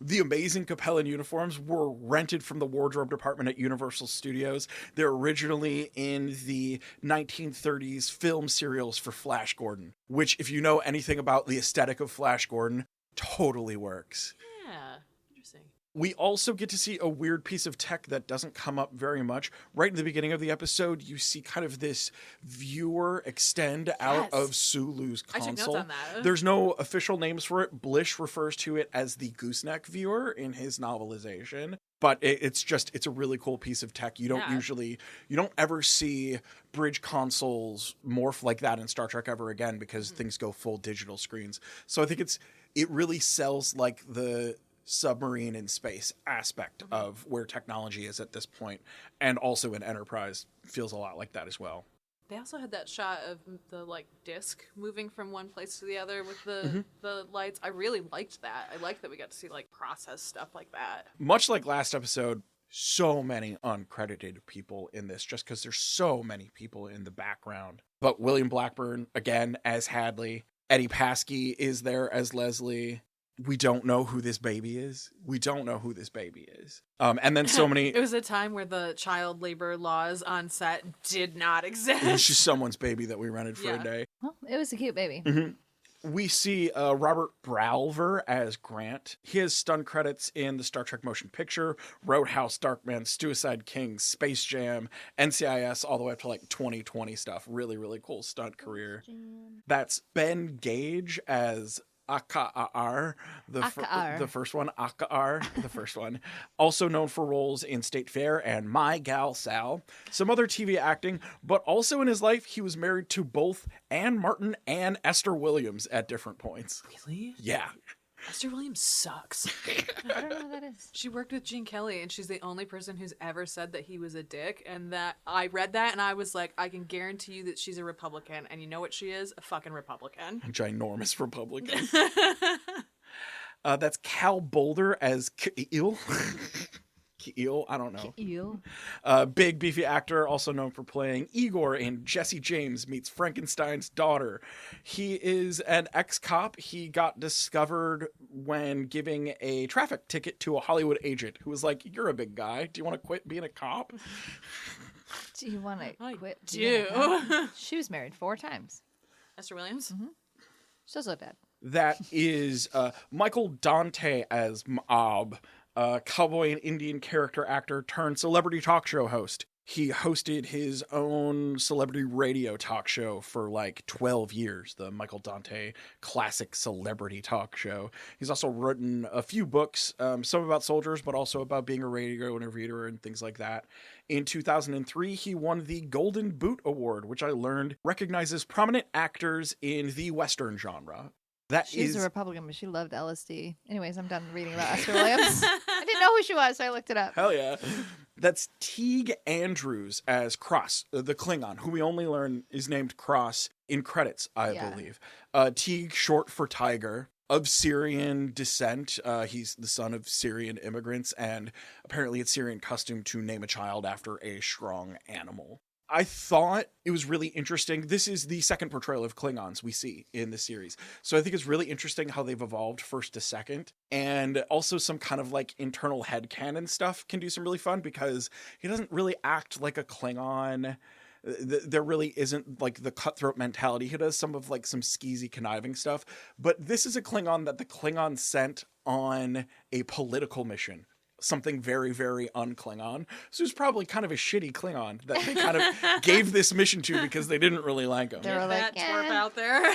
The amazing Capellan uniforms were rented from the wardrobe department at Universal Studios. They're originally in the 1930s film serials for Flash Gordon, which, if you know anything about the aesthetic of Flash Gordon, totally works. Yeah, interesting. We also get to see a weird piece of tech that doesn't come up very much. Right in the beginning of the episode, you see kind of this viewer extend out of Sulu's console. I took notes on that. There's no official names for it. Blish refers to it as the gooseneck viewer in his novelization. But it's a really cool piece of tech. You don't ever see bridge consoles morph like that in Star Trek ever again because things go full digital screens. So I think it really sells like the submarine in space aspect of where technology is at this point, and also in Enterprise feels a lot like that as well. They also had that shot of the disc moving from one place to the other with the lights. I really liked that. I liked that we got to see process stuff like that. Much like last episode, so many uncredited people in this just because there's so many people in the background. But William Blackburn again as Hadley, Eddie Paskey is there as Leslie. We don't know who this baby is. We don't know who this baby is. And then so many... It was a time where the child labor laws on set did not exist. It was just someone's baby that we rented for a day. Well, it was a cute baby. We see Robert Bralver as Grant. He has stunt credits in the Star Trek motion picture, Roadhouse, Darkman, Suicide King, Space Jam, NCIS, all the way up to like 2020 stuff. Really, really cool stunt career. That's Ben Gage as Akar, the first one, Akar, the first one. Also known for roles in State Fair and My Gal Sal. Some other TV acting, but also in his life, he was married to both Anne Martin and Esther Williams at different points. Really? Yeah. Esther Williams sucks. I don't know who that is. She worked with Gene Kelly, and she's the only person who's ever said that he was a dick. And that I read that, and I was like, I can guarantee you that she's a Republican. And you know what she is? A fucking Republican. Ginormous Republican. That's Cal Boulder as Keel. Keel, I don't know. Keel. Big beefy actor, also known for playing Igor in Jesse James Meets Frankenstein's Daughter. He is an ex-cop. He got discovered when giving a traffic ticket to a Hollywood agent who was like, "You're a big guy. Do you want to quit being a cop?" Do you want to quit? She was married 4 times. Esther Williams? She's also dead. That is Michael Dante as Mob. Cowboy and Indian character actor turned celebrity talk show host. He hosted his own celebrity radio talk show for like 12 years, the Michael Dante classic celebrity talk show. He's also written a few books, some about soldiers, but also about being a radio interviewer and things like that. In 2003, he won the Golden Boot Award, which I learned recognizes prominent actors in the Western genre. She's a Republican, but she loved LSD. Anyways, I'm done reading about Esther Williams. I didn't know who she was, so I looked it up. Hell yeah. That's Teague Andrews as Cross, the Klingon, who we only learn is named Cross in credits, I believe. Teague, short for Tiger, of Syrian descent. He's the son of Syrian immigrants, and apparently it's Syrian custom to name a child after a strong animal. I thought it was really interesting. This is the second portrayal of Klingons we see in the series. So I think it's really interesting how they've evolved first to second. And also some kind of like internal headcanon stuff can do some really fun because he doesn't really act like a Klingon. There really isn't like the cutthroat mentality. He does some of like some skeezy conniving stuff. But this is a Klingon that the Klingons sent on a political mission. Something very, very un-Klingon. So it's probably kind of a shitty Klingon that they kind of gave this mission to because they didn't really like him. They were like, that twerp out there.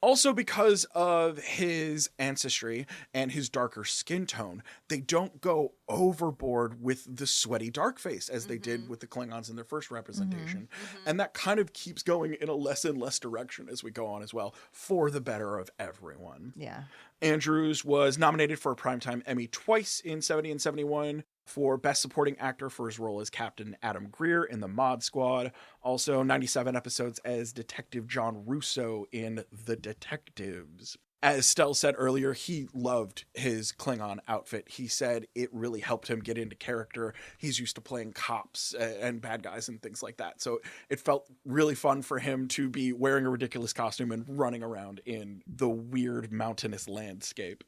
Also, because of his ancestry and his darker skin tone, they don't go overboard with the sweaty dark face as they did with the Klingons in their first representation. And that kind of keeps going in a less and less direction as we go on as well, for the better of everyone. Yeah. Andrews was nominated for a Primetime Emmy twice in 70 and 71 for Best Supporting Actor for his role as Captain Adam Greer in The Mod Squad. Also 97 episodes as Detective John Russo in The Detectives. As Stell said earlier, he loved his Klingon outfit. He said it really helped him get into character. He's used to playing cops and bad guys and things like that. So it felt really fun for him to be wearing a ridiculous costume and running around in the weird mountainous landscape.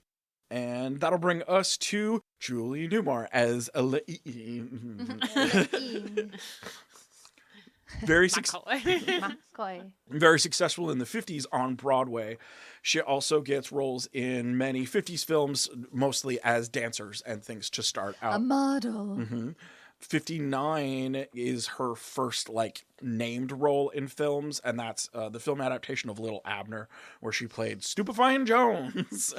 And that'll bring us to Julie Newmar as very successful in the 50s on Broadway. She also gets roles in many 50s films, mostly as dancers and things to start out. A model. 59 is her first like named role in films, and that's the film adaptation of Little Abner, where she played Stupefying Jones.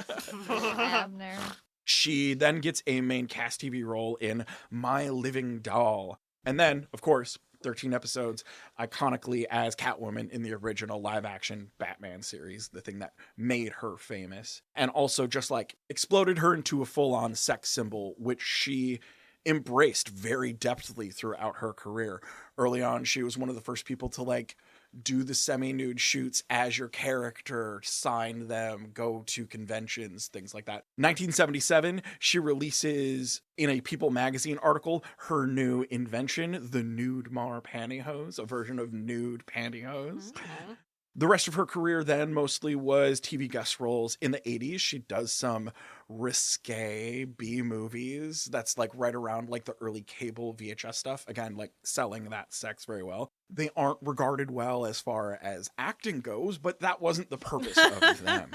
Abner. She then gets a main cast TV role in My Living Doll. And then, of course, 13 episodes, iconically as Catwoman in the original live-action Batman series, the thing that made her famous. And also just, like, exploded her into a full-on sex symbol, which she embraced very depthly throughout her career. Early on, she was one of the first people to, like, do the semi-nude shoots as your character, sign them, go to conventions, things like that. 1977, she releases in a People magazine article her new invention, the Nude Mar pantyhose, a version of nude pantyhose. The rest of her career then mostly was TV guest roles. In the 80s, she does some risque B movies. That's like right around like the early cable VHS stuff. Again, like selling that sex very well. They aren't regarded well as far as acting goes, but that wasn't the purpose of them.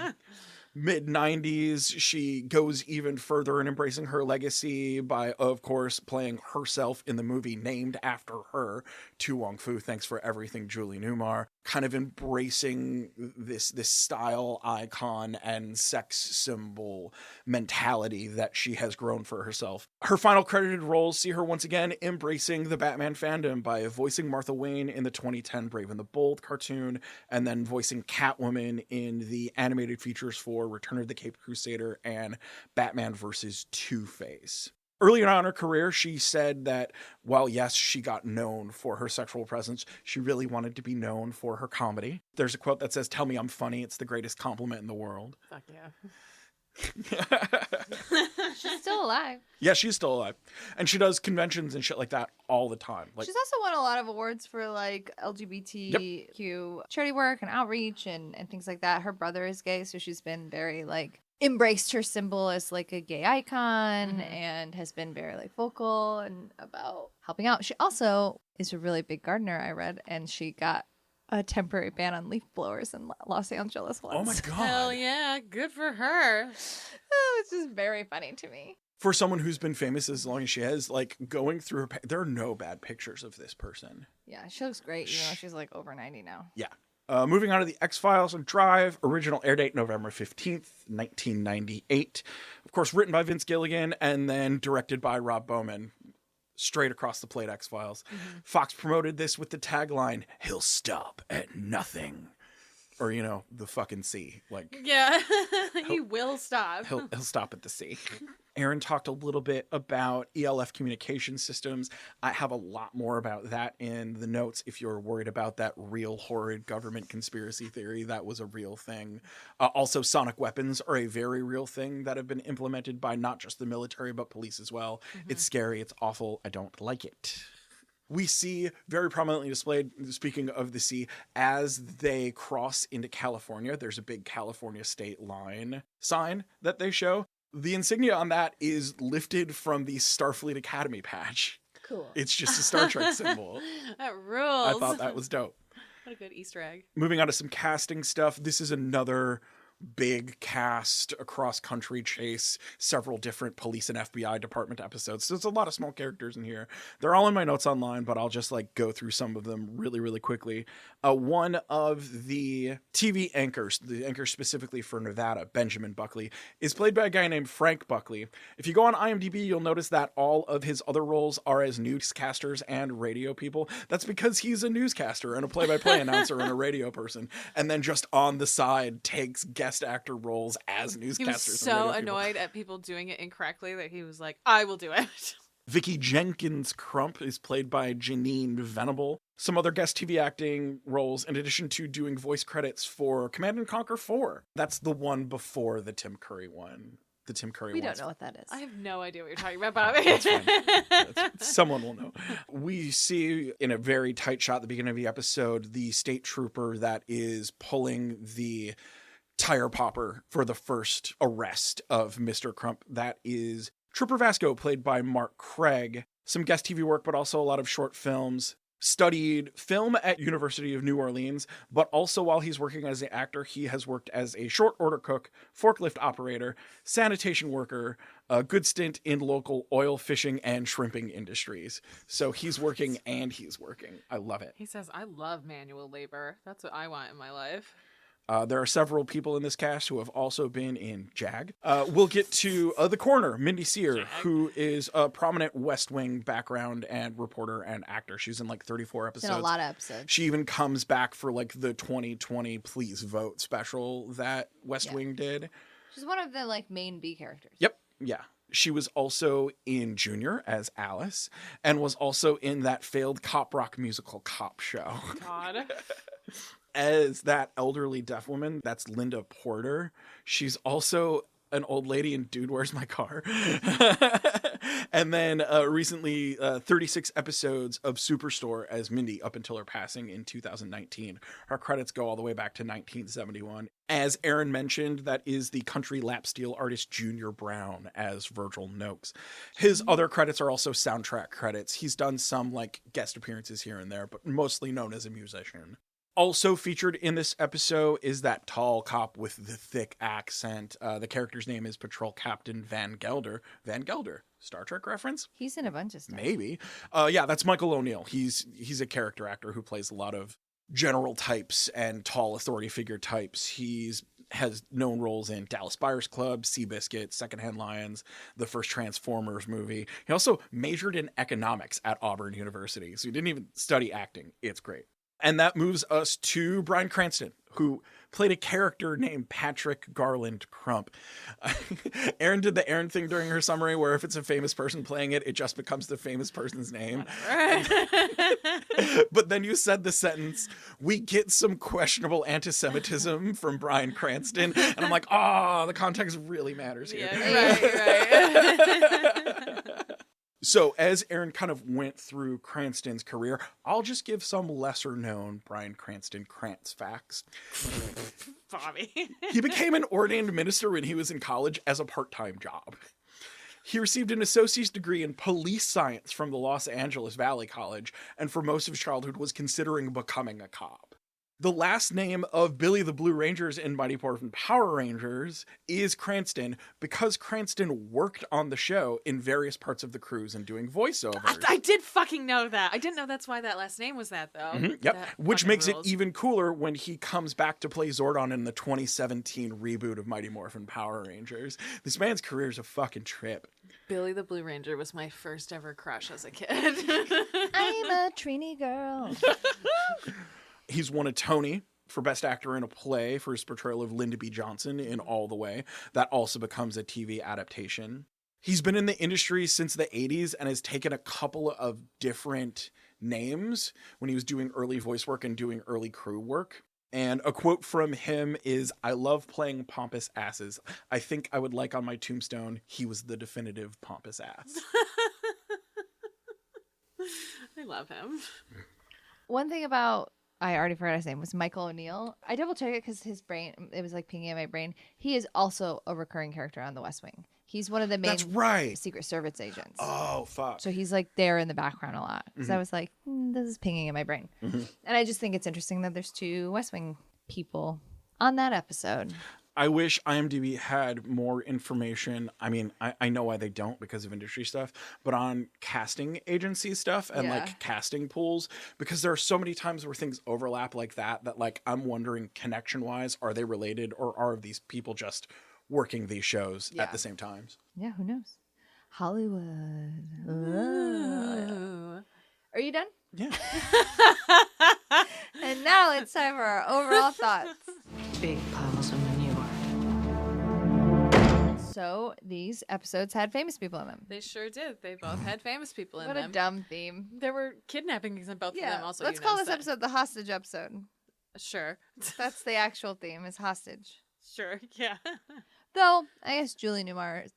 Mid-90s, she goes even further in embracing her legacy by, of course, playing herself in the movie named after her, Tu Wong Fu, Thanks for Everything, Julie Newmar, kind of embracing this style icon and sex symbol mentality that she has grown for herself. Her final credited roles see her once again embracing the Batman fandom by voicing Martha Wayne in the 2010 Brave and the Bold cartoon, and then voicing Catwoman in the animated features for Return of the Caped Crusader and Batman vs. Two-Face. Early on in her career, she said that while, yes, she got known for her sexual presence, she really wanted to be known for her comedy. There's a quote that says, "Tell me I'm funny. It's the greatest compliment in the world." Fuck yeah. She's still alive. Yeah, she's still alive. And she does conventions and shit like that all the time. Like, She's also won a lot of awards for like LGBTQ charity work and outreach and things like that. Her brother is gay, so she's been very like embraced her symbol as like a gay icon and has been very like vocal and about helping out. She also is a really big gardener, I read, and she got a temporary ban on leaf blowers in Los Angeles once. oh my God. Hell yeah, good for her. It's just very funny to me. For someone who's been famous as long as she has, like going through her, there are no bad pictures of this person. Yeah, she looks great, even though she's like over 90 now. Yeah. Moving on to the X-Files on Drive, original air date November 15th, 1998. Of course, written by Vince Gilligan and then directed by Rob Bowman. Straight across the plate X-Files. Fox promoted this with the tagline, "He'll stop at nothing." Or, you know, the fucking sea. Like, Yeah, he will stop. he'll stop at the sea. Erin talked a little bit about ELF communication systems. I have a lot more about that in the notes if you're worried about that real horrid government conspiracy theory. That was a real thing. Also, sonic weapons are a very real thing that have been implemented by not just the military, but police as well. It's scary. It's awful. I don't like it. We see very prominently displayed, speaking of the sea, as they cross into California, there's a big California state line sign that they show. The insignia on that is lifted from the Starfleet Academy patch. Cool. It's just a Star Trek symbol. That rules. I thought that was dope. What a good Easter egg. Moving on to some casting stuff. This is another big cast across country chase, several different police and FBI department episodes. So there's a lot of small characters in here. They're all in my notes online, but I'll just like go through some of them really, really quickly. One of the TV anchors, the anchor specifically for Nevada, Benjamin Buckley, is played by a guy named Frank Buckley. If you go on IMDb, you'll notice that all of his other roles are as newscasters and radio people. That's because he's a newscaster and a play-by-play announcer and a radio person, and then just on the side takes guest actor roles as newscasters. He was so annoyed at people doing it incorrectly that he was like, I will do it. Vicky Jenkins Crump is played by Janine Venable. Some other guest TV acting roles, in addition to doing voice credits for Command & Conquer 4. That's the one before the Tim Curry one. The Tim Curry one. We don't know what that is. I have no idea what you're talking about, Bobby. That's fine. Someone will know. We see in a very tight shot at the beginning of the episode, the state trooper that is pulling the tire popper for the first arrest of Mr. Crump. That is Trooper Vasco, played by Mark Craig. Some guest TV work, but also a lot of short films. Studied film at University of New Orleans, but also while he's working as an actor, he has worked as a short order cook, forklift operator, sanitation worker, a good stint in local oil, fishing, and shrimping industries. So he's working and he's working. I love it. He says, I love manual labor. That's what I want in my life. There are several people in this cast who have also been in JAG. We'll get to the coroner, Mindy Sear, who is a prominent West Wing background and reporter and actor. She's in like 34 episodes. In a lot of episodes. She even comes back for like the 2020 Please Vote special that West Wing did. She's one of the like main B characters. Yep. Yeah. She was also in Junior as Alice and was also in that failed cop rock musical Cop Show. God. As that elderly deaf woman, that's Linda Porter. She's also an old lady in Dude, Where's My Car? And then recently 36 episodes of Superstore as Mindy up until her passing in 2019. Her credits go all the way back to 1971. As Erin mentioned, that is the country lap steel artist Junior Brown as Virgil Noakes. His other credits are also soundtrack credits. He's done some like guest appearances here and there, but mostly known as a musician. Also featured in this episode is that tall cop with the thick accent. The character's name is Patrol Captain Van Gelder. Van Gelder, Star Trek reference? He's in a bunch of stuff. Maybe. Yeah, that's Michael O'Neill. He's a character actor who plays a lot of general types and tall authority figure types. Has known roles in Dallas Buyers Club, Seabiscuit, Secondhand Lions, the first Transformers movie. He also majored in economics at Auburn University, so he didn't even study acting. It's great. And that moves us to Bryan Cranston, who played a character named Patrick Garland Crump. Erin did the Erin thing during her summary where if it's a famous person playing it, it just becomes the famous person's name. But then you said the sentence, we get some questionable anti-Semitism from Bryan Cranston. And I'm like, the context really matters here. Yeah, right. So as Erin kind of went through Cranston's career, I'll just give some lesser known Bryan Cranston Krantz facts. Bobby. He became an ordained minister when he was in college as a part-time job. He received an associate's degree in police science from the Los Angeles Valley College, and for most of his childhood was considering becoming a cop. The last name of Billy the Blue Rangers in Mighty Morphin Power Rangers is Cranston because Cranston worked on the show in various parts of the cruise and doing voiceovers. I did fucking know that. I didn't know that's why that last name was that, though. Yep. That Which fucking makes rules. it even cooler when he comes back to play Zordon in the 2017 reboot of Mighty Morphin Power Rangers. This man's career is a fucking trip. Billy the Blue Ranger was my first ever crush as a kid. I'm a Trini girl. He's won a Tony for Best Actor in a Play for his portrayal of Lyndon B. Johnson in All the Way. That also becomes a TV adaptation. He's been in the industry since the 80s and has taken a couple of different names when he was doing early voice work and doing early crew work. And a quote from him is, "I love playing pompous asses. I think I would like on my tombstone, he was the definitive pompous ass." I love him. One thing about, I already forgot his name, was Michael O'Neill. I double checked it because his brain, it was like pinging in my brain. He is also a recurring character on The West Wing. He's one of the main That's right. Secret Service agents. Oh, fuck. So he's like there in the background a lot. So I was like, this is pinging in my brain. And I just think it's interesting that there's two West Wing people on that episode. I wish IMDb had more information. I mean, I know why they don't because of industry stuff, but on casting agency stuff and like casting pools, because there are so many times where things overlap like that like I'm wondering connection wise, are they related or are these people just working these shows at the same times? Yeah, who knows? Hollywood. Are you done? Yeah. And now it's time for our overall thoughts. Big piles of manure. So these episodes had famous people in them. They sure did. They both had famous people in What them. a dumb theme. There were kidnappings in both of them also. Let's call this episode the hostage episode. Sure. That's the actual theme, is hostage. Sure, yeah. Though, I guess Julie Newmar,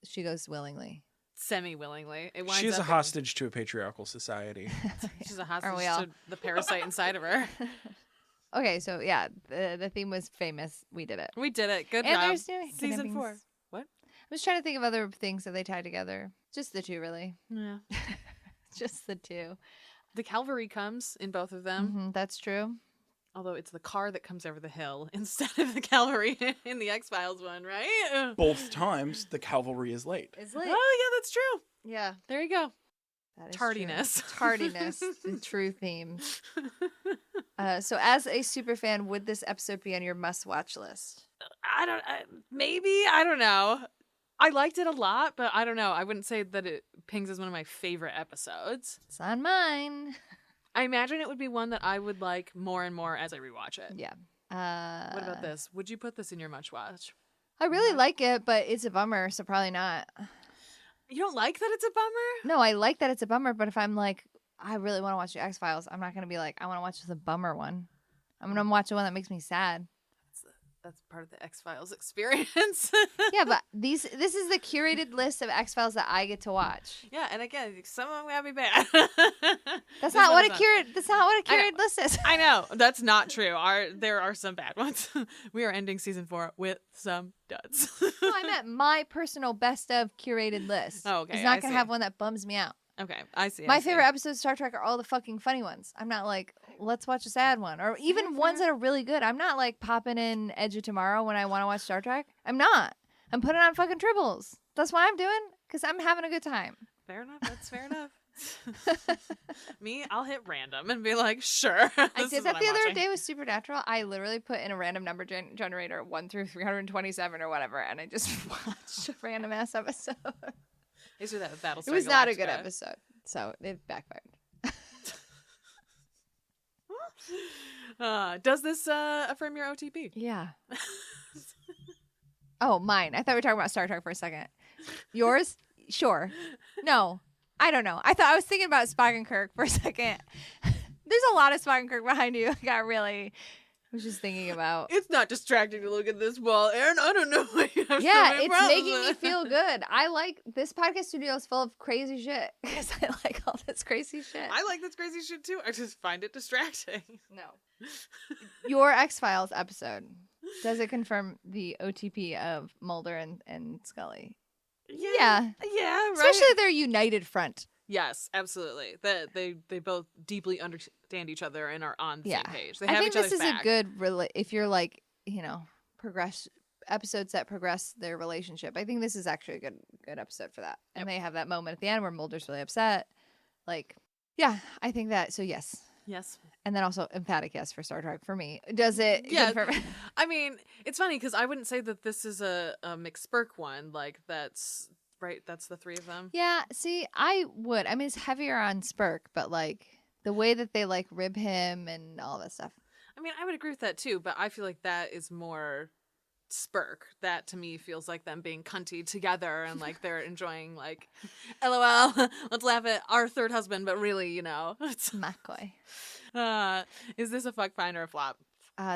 she goes willingly. Semi-willingly. It winds She's a up hostage to a patriarchal society. She's a hostage we all? to the parasite inside of her. Okay, so yeah, the theme was famous. We did it. We did it. Good And job. there's Season kidnappings. 4. What? I was trying to think of other things that they tie together. Just the two, really. Yeah. Just the two. The cavalry comes in both of them. That's true. Although it's the car that comes over the hill instead of the cavalry in the X-Files one, right? Both times the cavalry is late. It's late. Oh, yeah, that's true. Yeah. There you go. That is Tardiness. True. Tardiness, the true theme. So as a super fan, would this episode be on your must-watch list? Maybe. I don't know. I liked it a lot, but I don't know. I wouldn't say that it pings as one of my favorite episodes. It's on mine. I imagine it would be one that I would like more and more as I rewatch it. Yeah. What about this? Would you put this in your must-watch? I really like it, but it's a bummer, so probably not. You don't like that it's a bummer? No, I like that it's a bummer, but if I'm like, I really want to watch the X-Files, I'm not going to be like, I want to watch the bummer one. I'm going to watch the one that makes me sad. that's part of the X-Files experience. Yeah, but this is the curated list of X-Files that I get to watch. Yeah, and again, some of them gotta be bad. That's not what a curated list is. I know that's not true. There are some bad ones. We are ending season 4 with some duds. No, I meant my personal best of curated list. Oh, okay. It's not gonna have one that bums me out. Okay, I see. My favorite episodes of Star Trek are all the fucking funny ones. I'm not like, let's watch a sad one. Or even ones that are really good. I'm not like popping in Edge of Tomorrow when I want to watch Star Trek. I'm not. I'm putting on fucking Tribbles. That's what I'm doing because I'm having a good time. Fair enough. That's fair enough. Me, I'll hit random and be like, sure. I did that the other day with Supernatural. I literally put in a random number generator 1 through 327 or whatever, and I just watched a random ass episode. Is that Battlestar It was not a good episode, so it backfired. Does this affirm your OTP? Yeah. Oh, mine. I thought we were talking about Star Trek for a second. Yours? Sure. No. I don't know. I was thinking about Spock and Kirk for a second. There's a lot of Spock and Kirk behind you. I was just thinking about. It's not distracting to look at this wall, Erin. I don't know what you have. Yeah, it's making me feel good. I like this podcast studio is full of crazy shit because I like all this crazy shit. I like this crazy shit too. I just find it distracting. No. Your X-Files episode, does it confirm the OTP of Mulder and Scully? Yeah. Yeah, right. Especially their united front. Yes, absolutely. That they both deeply understand each other and are on the same page. They I have think each other's this is back. a good if you're like, episodes that progress their relationship. I think this is actually a good episode for that. And they have that moment at the end where Mulder's really upset. Like, yeah, I think that. So yes. Yes. And then also emphatic yes for Star Trek for me. Does it? Yeah. confirm? I mean, it's funny because I wouldn't say that this is a McSpurk one. Like that's right. That's the three of them. Yeah. See, I would. I mean, it's heavier on Spurk, but like the way that they like rib him and all that stuff. I mean, I would agree with that too, but I feel like that is more Spurk. That to me feels like them being cunty together and like they're enjoying like, LOL, let's laugh at our third husband, but really, it's McCoy. Is this a fuck find or a flop?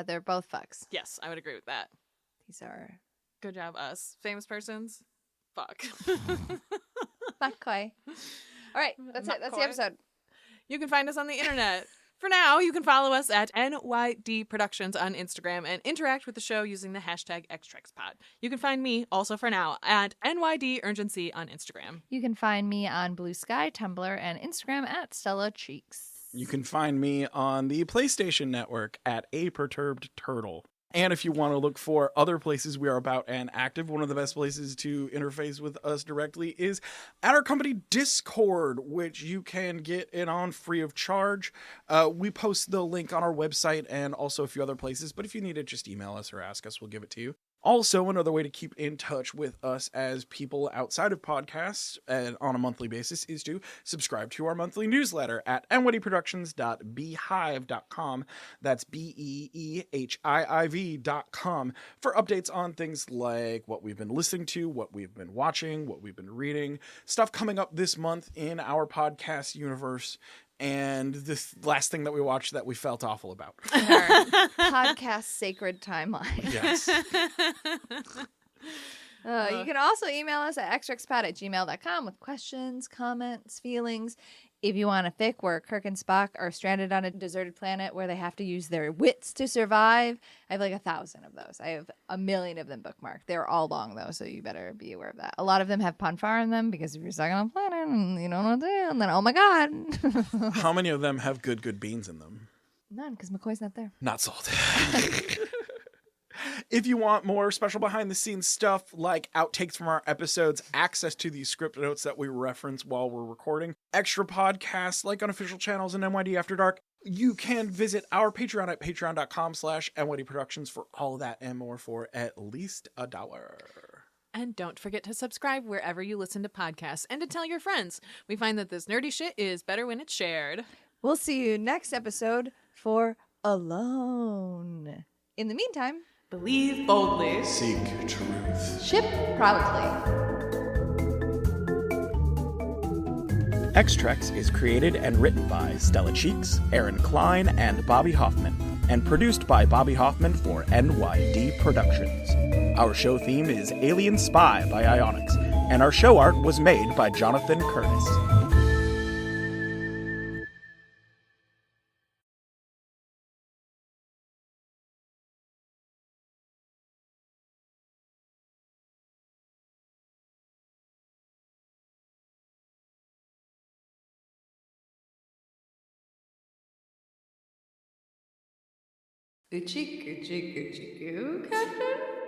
They're both fucks. Yes, I would agree with that. These are good job, us famous persons. Fuck. McCoy. All right, that's it. That's the episode. You can find us on the internet. For now, you can follow us at NYD Productions on Instagram and interact with the show using the hashtag XTrexPod. You can find me, also for now, at NYD Urgency on Instagram. You can find me on Blue Sky, Tumblr, and Instagram at Stella Cheeks. You can find me on the PlayStation Network at A Perturbed Turtle. And if you want to look for other places we are about and active, one of the best places to interface with us directly is at our company Discord, which you can get in on free of charge. We post the link on our website and also a few other places, but if you need it, just email us or ask us, we'll give it to you. Also, another way to keep in touch with us as people outside of podcasts and on a monthly basis is to subscribe to our monthly newsletter at nwydproductions.beehive.com. That's BEEHIIV.com for updates on things like what we've been listening to, what we've been watching, what we've been reading, stuff coming up this month in our podcast universe, and the last thing that we watched that we felt awful about. Our podcast sacred timeline. Yes. You can also email us at xtrexpod@gmail.com with questions, comments, feelings. If you want a fic where Kirk and Spock are stranded on a deserted planet where they have to use their wits to survive, I have like 1,000 of those. I have 1,000,000 of them bookmarked. They're all long though, so you better be aware of that. A lot of them have Ponfar in them because if you're stuck on a planet and you don't know what to do, and then oh my god. How many of them have good beans in them? None, because McCoy's not there. Not sold. If you want more special behind-the-scenes stuff like outtakes from our episodes, access to the script notes that we reference while we're recording, extra podcasts like unofficial channels and NYD After Dark, you can visit our Patreon at patreon.com/NYD Productions for all of that and more for at least $1. And don't forget to subscribe wherever you listen to podcasts and to tell your friends. We find that this nerdy shit is better when it's shared. We'll see you next episode for Alone. In the meantime, believe boldly. Seek truth. ship proudly. X-Trex is created and written by Stella Cheeks, Erin Cline, and Bobby Hoffman, and produced by Bobby Hoffman for NYD Productions. Our show theme is Alien Spy by Ionix, and our show art was made by Jonathan Curtis. Oochie, coochie, coochie, coo, Captain?